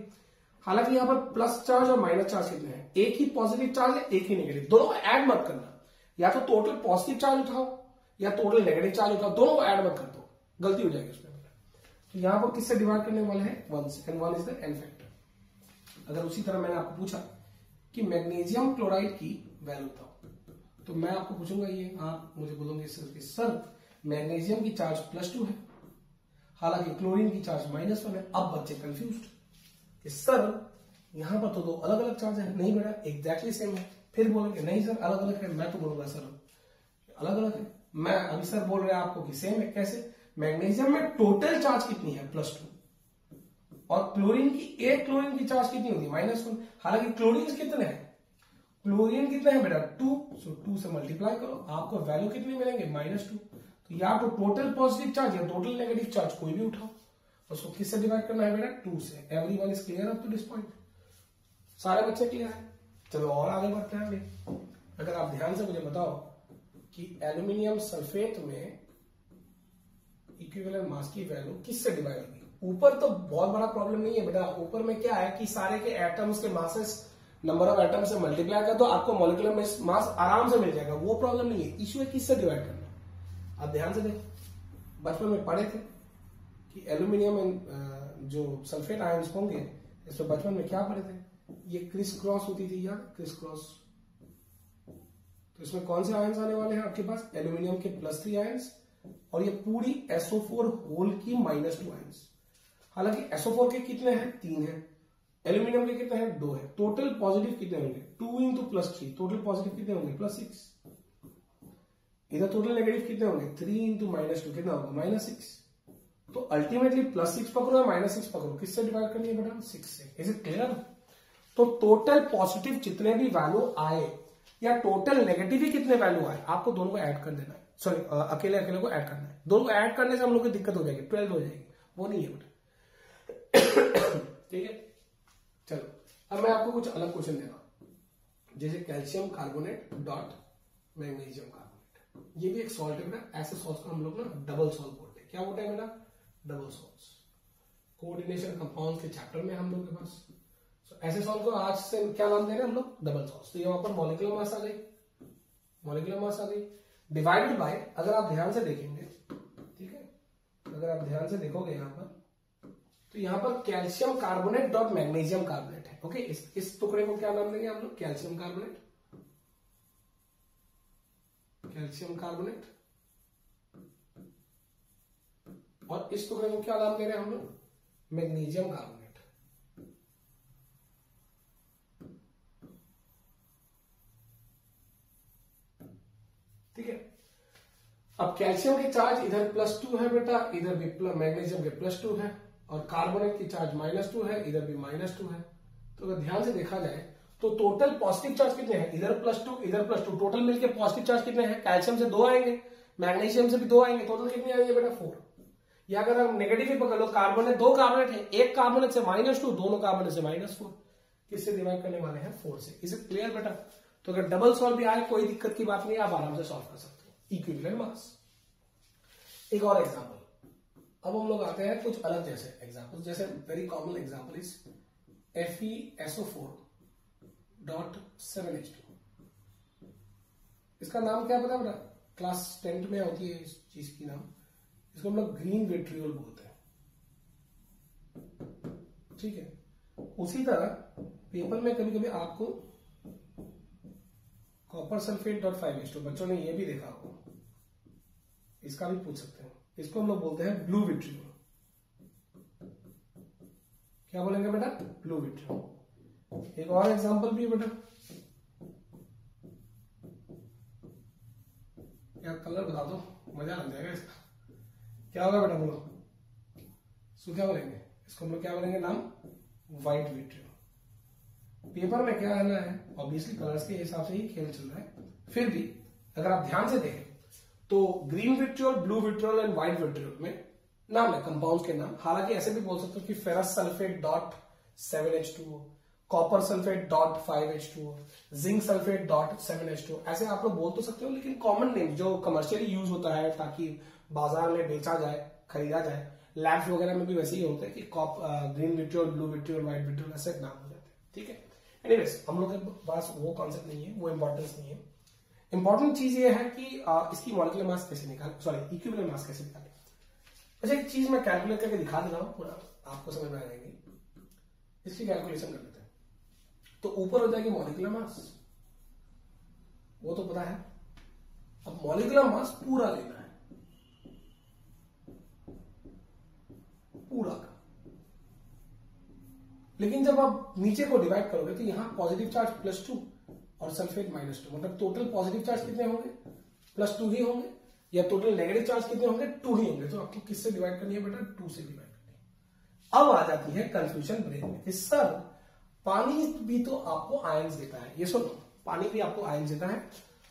हालांकि यहां पर प्लस चार्ज और माइनस चार्ज कितने हैं? एक ही पॉजिटिव चार्ज है, एक ही नेगेटिव, दोनों को ऐड मत करना। या तो टोटल पॉजिटिव चार्ज उठाओ या टोटल नेगेटिव चार्ज उठाओ, दोनों को ऐड मत कर दो, गलती हो जाएगी उसमें। तो यहां पर किससे डिवाइड करने वाले हैं? 1 से, and 1 is the N factor. अगर उसी तरह मैंने आपको पूछा कि मैग्नीशियम क्लोराइड की वैल्यू बताओ, तो मैं आपको पूछूंगा ये, आप मुझे बोलोगे सर मैग्नीशियम की चार्ज +2 है, हालांकि क्लोरीन की चार्ज -1 है। अब बच्चे कंफ्यूज्ड कि सर यहां पर तो दो अलग अलग चार्ज है। नहीं बेटा, एग्जैक्टली सेम है। फिर बोलेंगे नहीं सर अलग अलग है, मैं तो बोलूंगा सर अलग अलग है। मैं अभी सर बोल रहे हैं आपको कि सेम है। कैसे? मैग्नीशियम में टोटल चार्ज कितनी है? +2, और क्लोरीन की चार्ज कितनी होती है? -1। हालांकि क्लोरीन कितने हैं? क्लोरीन कितने हैं बेटा? 2, सो 2 से मल्टीप्लाई करो, आपको वैल्यू कितने मिलेंगे? -2। तो या तो टोटल पॉजिटिव चार्ज या टोटल नेगेटिव चार्ज कोई भी उठाओ, उसको किससे डिवाइड करना है बेटा? 2 से। Everyone is clear up to this point? सारे बच्चे क्लियर है? चलो और आगे बढ़ते हैं। आगे अगर आप ध्यान से मुझे बताओ कि एल्यूमिनियम सल्फेट में इक्विवेलेंट मास की वैल्यू किससे डिवाइड होगी? ऊपर तो बहुत बड़ा प्रॉब्लम नहीं है बेटा। ऊपर में क्या है कि सारे के एटम्स के मासेस नंबर ऑफ एटम्स से मल्टीप्लाई कर दो, आपको मॉलिक्यूलर मास आराम से मिल जाएगा, वो प्रॉब्लम नहीं है। इश्यू है किससे डिवाइड करना है। आप ध्यान से देखो, बचपन में पढ़े थे कि एल्यूमिनियम जो सल्फेट आयंस होंगे, इसमें बचपन में क्या पढ़े थे? ये क्रिस क्रॉस होती थी यार, क्रिस क्रॉस। तो इसमें कौन से आयंस आने वाले हैं आपके पास? एल्यूमिनियम के +3 आयंस और ये पूरी SO4 होल की -2 आयंस। हालांकि SO4 के कितने हैं? 3 हैं। एल्यूमिनियम के कितने हैं? 2 हैं। टोटल पॉजिटिव कितने होंगे? 2 इंटू +3, टोटल पॉजिटिव कितने होंगे? +6। इधर टोटल नेगेटिव कितने होंगे? 3 इंटू -2 कितना होगा? -6। तो अल्टीमेटली +6 पकड़ो या -6 पकड़ो, किससे डिवाइड करनी है बेटा? 6 से। Is it clear? तो टोटल पॉजिटिव जितने भी वैल्यू आए या टोटल नेगेटिव ही कितने वैल्यू आए, आपको दोनों को ऐड कर देना है। सॉरी, अकेले को ऐड करना है। दोनों को ऐड करने से हम लोग की दिक्कत हो जाएगी, 12 हो जाएगी, वो नहीं है बेटा। ठीक है, चलो अब मैं आपको कुछ अलग क्वेश्चन दे रहा हूं, जैसे calcium carbonate dot magnesium carbonate. ये भी एक सॉल्ट है बेटा। ऐसे सॉल्ट को हम लोग ना डबल सॉल्ट बोलते हैं। क्या बोलते हैं बेटा? Double salt. कोऑर्डिनेशन कंपाउंड के चैप्टर में हम लोग के पास ऐसे सॉल्ट को आज से क्या नाम दे रहे हैं हम लोग? Double salt. तो यहाँ पर मॉलिक्यूलर मास आ गई, मॉलिक्यूलर मास आ गई डिवाइडेड बाय, अगर आप ध्यान से देखेंगे, ठीक है, अगर आप ध्यान से देखोगे यहां पर, तो यहां पर calcium carbonate dot magnesium carbonate है। ओके, इस टुकड़े को क्या नाम देंगे हम लोग? Calcium carbonate, calcium carbonate. और इस टुकड़े को क्या नाम दे रहे हैं हम लोग? Magnesium carbonate. ठीक है, अब कैल्शियम की चार्ज इधर +2 है बेटा, इधर भी मैग्नीशियम के +2 है, और कार्बोनेट की चार्ज -2 है, इधर भी -2 है। तो अगर ध्यान से देखा जाए तो टोटल पॉजिटिव चार्ज कितने हैं? इधर +2 इधर +2, टोटल मिलकर पॉजिटिव चार्ज कितने हैं? कैल्शियम से 2 आएंगे, मैग्नीशियम से भी 2 आएंगे, टोटल कितने आएंगे बेटा? 4। या अगर हम नेगेटिव ही पकड़ लो, कार्बोनेट 2 कार्बोनेट है, एक कार्बोनेट से -2, दोनों कार्बोनेट से -4, किससे डिवाइड करने वाले हैं? 4 से। इज इट क्लियर बेटा? तो अगर डबल सॉल्व भी आए कोई दिक्कत की बात नहीं, आप आराम से सॉल्व कर सकते हो। Equivalent mass. एक और एग्जांपल, अब हम लोग आते हैं कुछ अलग जैसे एग्जांपल, जैसे very common example is FeSO4 dot 7H2। इसका नाम क्या पता बेटा? क्लास 10 में होती है इस चीज की नाम, इसको हम लोग ग्रीन विट्रियोल बोलते हैं। ठीक है, उसी तरह पेपर में कभी कभी आपको कॉपर सल्फेट डॉट 5H2, बच्चों ने ये भी देखा होगा, इसका भी पूछ सकते हैं। इसको हम लोग बोलते हैं ब्लू विट्रियोल। क्या बोलेंगे बेटा? Blue vitriol. एक और एग्जांपल भी बेटा, यार कलर बता दो, मजा लग जाएगा इसका। क्या होगा बेटा? बोलो। सो क्या बोलेंगे इसको? हम लोग क्या बोलेंगे नाम? White vitriol. पेपर में क्या आना है, ऑब्वियसली कलर्स के हिसाब से ही खेल चल रहा है। फिर भी अगर आप ध्यान से देखें तो green vitriol, blue vitriol and white vitriol में नाम है कंपाउंड्स के नाम। हालांकि ऐसे भी बोल सकते हो कि ferrous sulphate dot 7H2, copper sulphate dot 5H2, zinc sulphate dot 7H2, ऐसे आप लोग बोल तो सकते हो, लेकिन कॉमन नेम जो कमर्शियली यूज होता है ताकि बाजार में बेचा जाए, खरीदा जाए, लैब्स वगैरह में भी वैसे ही होता है कि green vitriol, blue vitriol, white vitriol ऐसे नाम हो जाते हैं। ठीक है, एनीवेज हम लोग के पास वो कॉन्सेप्ट नहीं है, वो इंपॉर्टेंस नहीं है। इंपॉर्टेंट चीज ये है कि इसकी मॉलिक्यूलर मास कैसे निकाले, सॉरी इक्विवेलेंट मास कैसे निकाले। अच्छा, एक चीज मैं कैलकुलेट करके दिखा देता हूं, पूरा आपको समझ में आ जाएगी। इसकी कैलकुलेशन कर लेते हैं। तो ऊपर हो जाएगी मॉलिक्यूलर मास, वो तो पता है। अब मॉलिक्यूलर मास पूरा लेना है, पूरा का। लेकिन जब आप नीचे को डिवाइड करोगे तो यहां पॉजिटिव चार्ज +2 और सल्फेट -2, मतलब टोटल पॉजिटिव चार्ज कितने होंगे? +2 ही होंगे, या टोटल नेगेटिव चार्ज कितने होंगे? 2 ही होंगे। तो आपको किससे डिवाइड करनी है बेटा? 2 से डिवाइड करनी है। अब आ जाती है कंफ्यूजन ब्रेन में कि सर पानी भी तो आपको आयंस देता है। ये सुनो, पानी भी आपको आयंस देता है।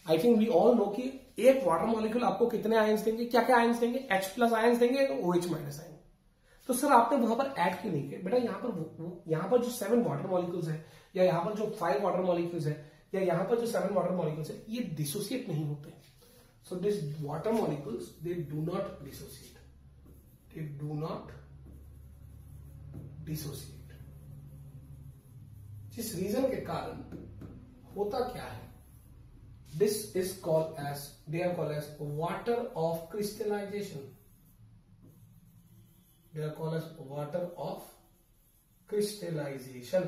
I think we all know कि एक वाटर मॉलिक्यूल आपको कितने आयंस देंगे? क्या क्या आयंस देंगे? H+ आयंस देंगे, OH- आयंस। तो सर आपने वहां पर ऐड क्यों नहीं किया बेटा? यहां पर जो 7 वाटर मॉलिक्यूल्स है, या यहां पर जो 5 वाटर मॉलिक्यूल्स है, या यहां पर जो 7 वाटर मॉलिक्यूल्स है, ये डिसोसिएट नहीं होते। So this water molecules they do not dissociate, they do not dissociate. जिस रीजन के कारण होता क्या है, this is called as, they are called as water of crystallization. They are called as water of crystallization।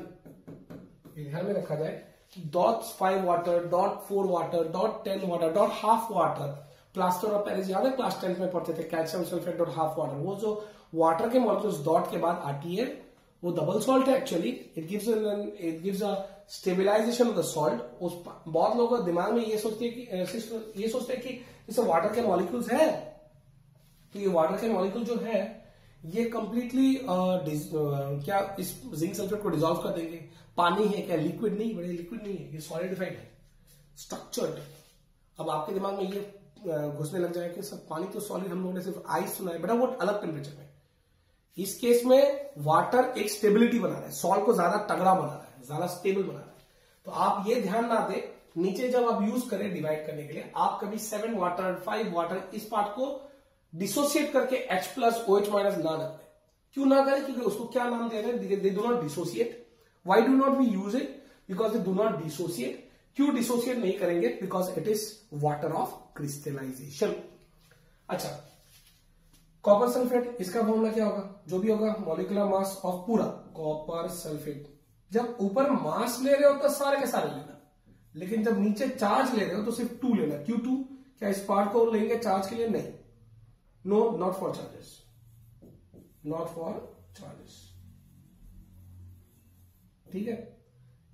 ध्यान में रखा जाए .5 water, .4 water, .10 water, .half water, plaster of Paris याद है क्लास 10 में पढ़ते थे, कैल्शियम सल्फेट .half वाटर। वो जो वाटर के मॉलिक्यूल्स डॉट के बाद आती है वो डबल सॉल्ट है actually. It gives a stabilisation of the salt. बहुत लोगों के दिमाग में ये सोचते हैं कि जैसे वाटर के मॉलिक्यूल्स है, तो ये वाटर के मॉलिक्यूल जो है ये कंप्लीटली क्या इस जिंक सल्फेट को डिसॉल्व कर देंगे। पानी है क्या? लिक्विड नहीं, बड़े लिक्विड नहीं है, ये सॉलिडिफाइड है, स्ट्रक्चर्ड। अब आपके दिमाग में ये घुसने लग जाएगा कि सब पानी तो सॉलिड, हम लोगों ने सिर्फ आइस सुना है बेटा, वो अलग टेम्परेचर में। इस केस में वाटर एक स्टेबिलिटी बना रहा है, सॉल्ट को ज्यादा तगड़ा बना रहा है, ज्यादा स्टेबल बना रहा है। तो आप ये ध्यान ना दे, नीचे जब आप यूज करें डिवाइड करने के लिए, आप कभी 7 वाटर, 5 वाटर इस पार्ट को डिसोसिएट करके H+ OH- ना रखें। क्यों ना करें? क्योंकि उसको क्या नाम दे रहे हैं? They do not dissociate. Why do not we use it? Because they do not dissociate. क्यों डिसोसिएट नहीं करेंगे? Because it is water of crystallization. अच्छा, कॉपर सल्फेट, इसका फॉर्मूला क्या होगा? जो भी होगा मॉलिक्यूलर मास ऑफ पूरा कॉपर सल्फेट। जब ऊपर मास ले रहे हो तो सारे के सारे लेना, लेकिन जब नीचे चार्ज ले रहे हो तो सिर्फ 2 लेना। क्यों 2? क्या इस पार्ट को लेंगे चार्ज के लिए? नहीं, no, not for charges, not for charges. ठीक है,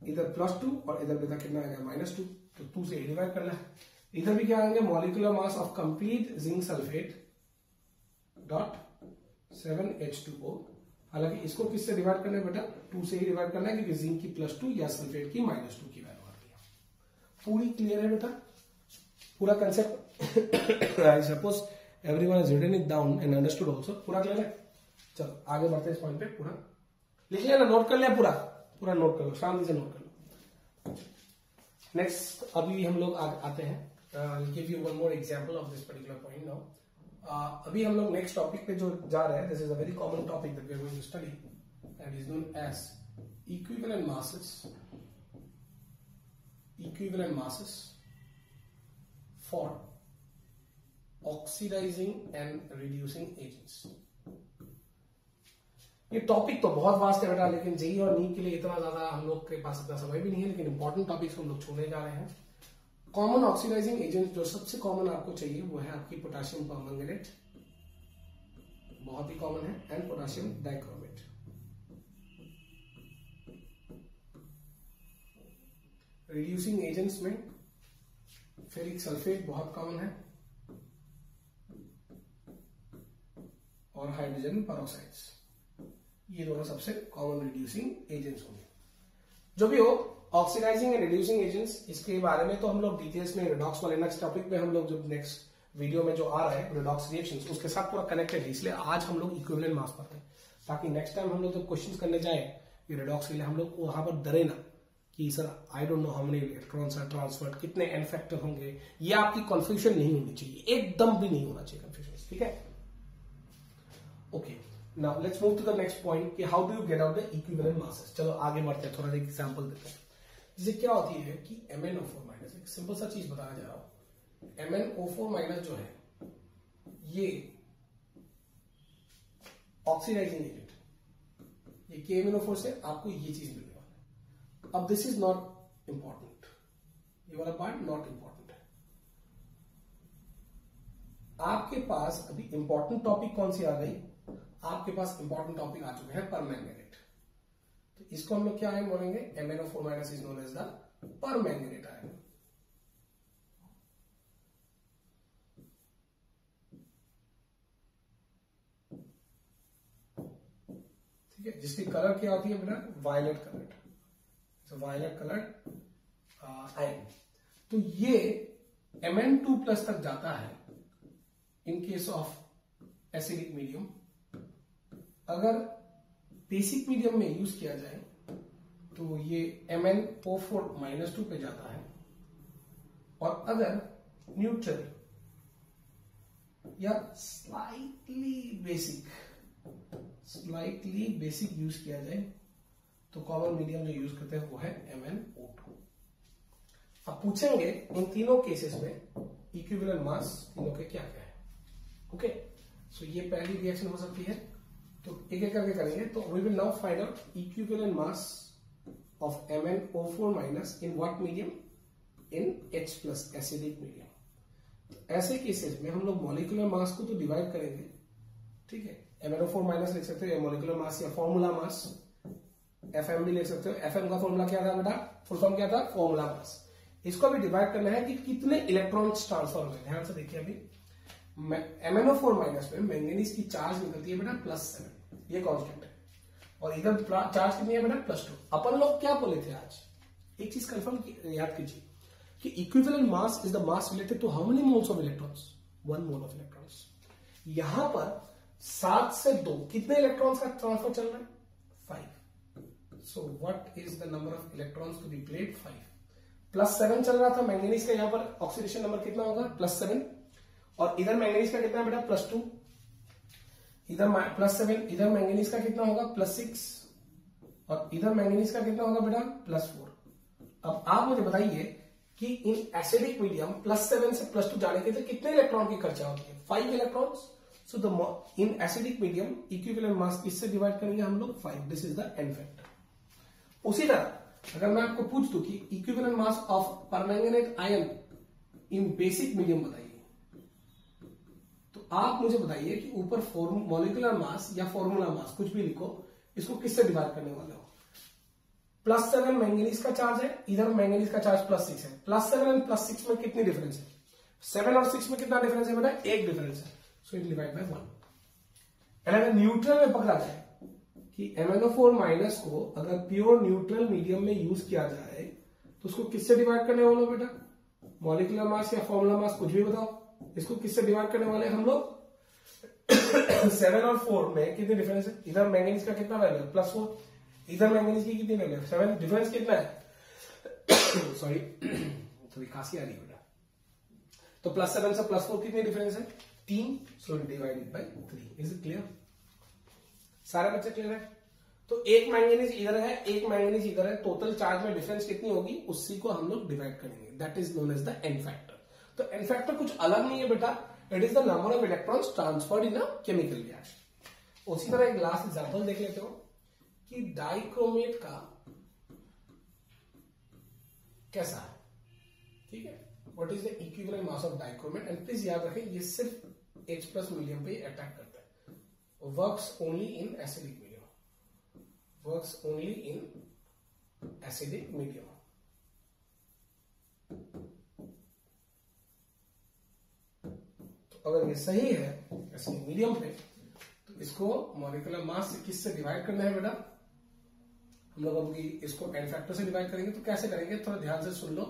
इधर +2 और इधर बेटा कितना आएगा? -2। तो 2 से डिवाइड करना है। इधर भी क्या आएंगे? Molecular mass of complete zinc sulphate dot 7H2O। हालांकि इसको किससे डिवाइड करना है बेटा? 2 से ही डिवाइड करना है, क्योंकि जिंक की +2 या सल्फेट की -2 की वैल्यू आ रही है। पूरी क्लियर है बेटा? पूरा concept I suppose everyone has written it down and understood also. पूरा क्लियर है? चलो आगे बढ़ते हैं इस पॉइंट पे। पूरा लिख लिया ना? नोट कर लिया? पूरा नोट कर लो, शांति से नोट कर लो। नेक्स्ट अभी हम लोग आते हैं, give you one more example of this particular point now. अभी हम लोग नेक्स्ट टॉपिक पे जो जा रहे हैं, this is a very common topic that we are going to study and is known as equivalent masses for oxidising and reducing agents. ये topic तो बहुत वास्ट है बेटा, लेकिन जेई और नीट के लिए इतना ज्यादा हम लोग के पास इतना समय भी नहीं है, लेकिन इंपॉर्टेंट टॉपिक्स हम लोग छूने जा रहे हैं। कॉमन ऑक्सीडाइजिंग एजेंट जो सबसे कॉमन आपको चाहिए वो है आपकी पोटेशियम परमैंगनेट, बहुत ही कॉमन है, and potassium dichromate. Reducing agents में फेरिक सल्फेट बहुत कॉमन है, और हाइड्रोजन पेरोक्साइड्स, ये दोनों सबसे कॉमन रिड्यूसिंग एजेंट्स होंगे। जो भी हो, ऑक्सीडाइजिंग एंड रिड्यूसिंग एजेंट्स, इसके बारे में तो हम लोग डिटेल्स में रिडॉक्स वाले नेक्स्ट टॉपिक पे हम लोग जो नेक्स्ट वीडियो में जो आ रहा है रिडॉक्स रिएक्शंस, उसके साथ पूरा कनेक्टेड है, इसलिए आज हम लोग इक्विवेलेंट मास पढ़ते हैं, ताकि नेक्स्ट टाइम हम लोग जब क्वेश्चंस करने जाए ये रिडॉक्स के लिए हम लोग वहां पर डरे ना कि sir I don't know how many electrons are transferred, कितने एन फैक्टर होंगे, ये आपकी कंफ्यूजन नहीं होनी चाहिए, एकदम भी नहीं होना चाहिए कंफ्यूजन, ठीक है। Okay, now let's move to the next point कि how do you get out the equivalent masses. चलो आगे बढ़ते हैं, थोड़ा एक एग्जांपल देते हैं। जैसे क्या होती है कि MnO4-, एक सिंपल सा चीज बताया जा रहा हूं। MnO4- जो है ये ऑक्सीडाइजिंग एजेंट, ये KMnO4 से आपको ये चीज मिलने वाला है। अब दिस इज नॉट इंपॉर्टेंट, ये वाला पार्ट नॉट इंपॉर्टेंट है। आपके पास अभी इंपॉर्टेंट टॉपिक कौन सी आ गई, आपके पास इंपॉर्टेंट टॉपिक आ चुके हैं परमैंगनेट। तो इसको हम लोग क्या आयन बोलेंगे, MnO4- is known as the permanganate ion. ठीक है, जिसकी कलर क्या होती है बेटा, violet colour, violet colour ion. तो ये Mn2+ तक जाता है in case of acidic medium. अगर बेसिक मीडियम में यूज किया जाए तो ये MnO4- पे जाता है, और अगर न्यूट्रल या स्लाइटली बेसिक यूज किया जाए तो कॉमन मीडियम जो यूज करते हैं वो है MnO2। अब पूछेंगे इन तीनों केसेस में इक्विवेलेंट मास तीनों के क्या क्या है। ओके, सो ये पहली रिएक्शन हो सकती है, तो एक एक करके करेंगे। तो we will now find out equivalent mass of MnO4- in what medium, in H+ acidic medium. ऐसे केसेस में हम लोग मॉलिक्यूलर मास को तो डिवाइड करेंगे, ठीक है। MnO4- लिख सकते हो मॉलिक्यूलर मास या फॉर्मूला मास, FM भी लिख सकते हो। FM का फॉर्मूला क्या था बेटा, फुल फॉर्म क्या था, फॉर्मूला मास। इसको भी डिवाइड करना है कि कितने इलेक्ट्रॉन्स ट्रांसफर हुए। ध्यान से देखिए, अभी MnO4- में मैंगनीज की चार्ज निकलती है बेटा +7, ये कांस्टेंट है, और इधर चार्ज कितनी है बेटा +2। अपन लोग क्या बोले थे आज, एक चीज कंफर्म याद कीजिए कि equivalent mass is the mass related to how many moles of electrons, 1 mole of electrons. यहां पर 7 से 2 कितने इलेक्ट्रॉन्स का ट्रांसफर चल रहा है, 5। So what is the number of electrons to be played, 5। +7 चल रहा था मैंगनीज का, यहां पर ऑक्सीडेशन नंबर कितना होगा, +7, और इधर मैंगनीज का कितना बेटा +2, इधर +7, इधर मैंगनीज का कितना होगा +6, और इधर मैंगनीज का कितना होगा बेटा +4। अब आप मुझे बताइए कि इन एसिडिक मीडियम +7 से +2 जाने के लिए कितने इलेक्ट्रॉन की खर्चा होती है, 5 electrons. So the in acidic medium equivalent mass किससे डिवाइड करेंगे हम लोग, 5। This is the N factor. उसी तरह अगर मैं आपको पूछ दूं कि equivalent mass of permanganate ion in basic medium बताइए, तो आप मुझे बताइए कि ऊपर मॉलिक्यूलर मास या फॉर्मूला मास कुछ भी लिखो, इसको किससे डिवाइड करने वाले हो। +7 मैंगनीज का चार्ज है, इधर मैंगनीज का चार्ज +6 है। +7 और +6 में कितनी डिफरेंस है, 7 और 6 में कितना डिफरेंस है बेटा, 1 डिफरेंस है। So it divide by 1। अगर न्यूट्रल में पकड़ा जाए कि MnO4- को अगर प्योर न्यूट्रल मीडियम में यूज किया जाए तो उसको किससे डिवाइड करने वाले हो बेटा, मॉलिक्यूलर मास या फॉर्मूला मास कुछ भी बताओ, इसको किससे डिवाइड करने वाले हम लोग 7 और 4 में कितनी डिफरेंस है, इधर मैंगनीज का कितना वैल्यू है +4, इधर मैंगनीज की कितनी वैल्यू है 7, डिफरेंस कितना है सॉरी थोड़ी खांसी आ रही है बेटा। तो +7 से +4 कितनी डिफरेंस है, 3। So divided by 3। Is it clear, सारे बच्चे क्लियर है। तो एक मैंगनीज इधर है, एक मैंगनीज इधर है, टोटल चार्ज में डिफरेंस कितनी होगी, उसी को हम लोग डिवाइड करेंगे, that is known as the N factor. तो एन फैक्टर कुछ अलग नहीं है बेटा, it is the number of electrons transferred in a chemical reaction. उसी तरह एक लास्ट एग्जांपल देख लेते हो कि डाइक्रोमेट का कैसा है, ठीक है। What is the equivalent mass of dichromate. And please याद रखें ये सिर्फ H+ मीडियम पे अटैक करता है, works only in acidic medium, works only in acidic medium. तो अगर ये सही है एसिडिक मीडियम पे, तो इसको मॉलिक्यूलर मास से किससे डिवाइड करना है बेटा, हम लोग अभी इसको n फैक्टर से डिवाइड करेंगे। तो कैसे करेंगे, थोड़ा ध्यान से सुन लो।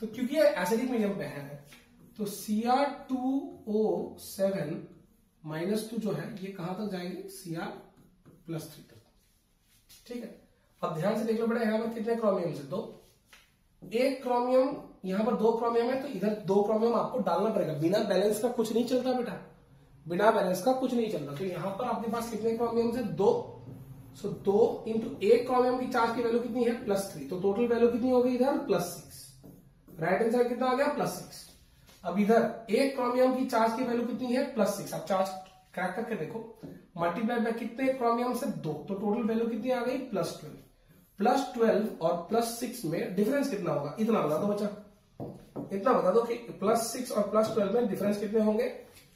तो क्योंकि ये एसिडिक मीडियम पे है, तो Cr2O7 -2 जो है ये कहां तक जाएंगे, Cr+3 तक। ठीक है, अब ध्यान से देख लो बेटा, यहां पर कितने क्रोमियम है, 2। एक क्रोमियम, यहां पर 2 क्रोमियम है, तो इधर 2 क्रोमियम आपको डालना पड़ेगा। बिना बैलेंस का कुछ नहीं चलता बेटा, बिना बैलेंस का कुछ नहीं चलता। तो यहां पर आपके पास कितने क्रोमियम है, 2। सो 2 इंटू एक क्रोमियम की चार्ज की वैल्यू कितनी है, +3, तो टोटल वैल्यू कितनी होगी इधर, +6। राइट आंसर कितना आ गया, +6। अब इधर एक क्रोमियम की चार्ज की वैल्यू कितनी है, +6। अब चार्ज क्रैक करके देखो, मल्टीप्लाई बाय कितने क्रोमियम से, 2, तो टोटल वैल्यू कितनी आ गई, +12। +12 और +6 में डिफरेंस कितना होगा, इतना बता दो बच्चा, इतना बता दो कि +6 और +12 में डिफरेंस कितने होंगे,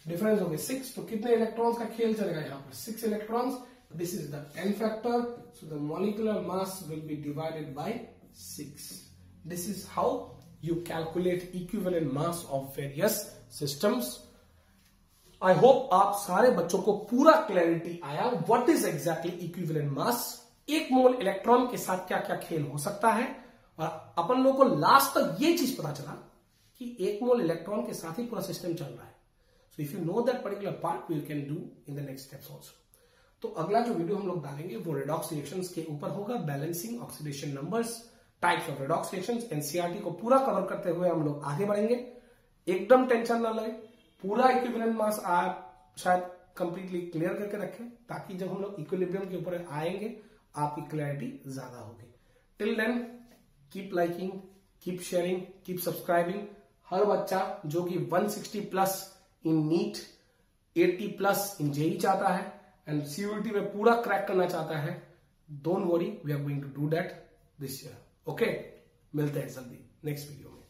डिफरेंस होंगे 6। तो कितने इलेक्ट्रॉन्स का खेल चलेगा यहाँ पर, 6 electrons. This is the n factor, so the molecular mass will be divided by 6. This is how you calculate equivalent mass of various systems. I hope आप सारे बच्चों को पूरा क्लैरिटी आया what is exactly equivalent mass, एक मोल electron के साथ क्या क्या खेल हो सकता है। और अपन लोगों को लास्ट तक ये चीज पता चला कि एक मोल इलेक्ट्रॉन के साथ ही पूरा सिस्टम चल रहा है। So if you know that particular part, we can do in the next steps also. तो अगला जो वीडियो हम लोग डालेंगे वो रेडॉक्स रिएक्शंस के ऊपर होगा, balancing oxidation numbers, types of redox reactions. NCERT को पूरा कवर करते हुए हम लोग आगे बढ़ेंगे। एकदम टेंशन ना लें, पूरा इक्विवेलेंट मास आप शायद कंप्लीटली क्लियर करके रखें, ताकि जब हम लोग इक्विलिब्रियम के ऊपर आएंगे आपकी क्लैरिटी ज्यादा होगी। Till then keep liking, keep sharing, keep subscribing. हर बच्चा जो कि 160+ इन नीट, 80+ इन जेई चाहता है एंड सीयूईटी में पूरा क्रैक करना चाहता है, don't worry, we are going to do that this year. Okay, मिलते हैं जल्दी नेक्स्ट वीडियो में।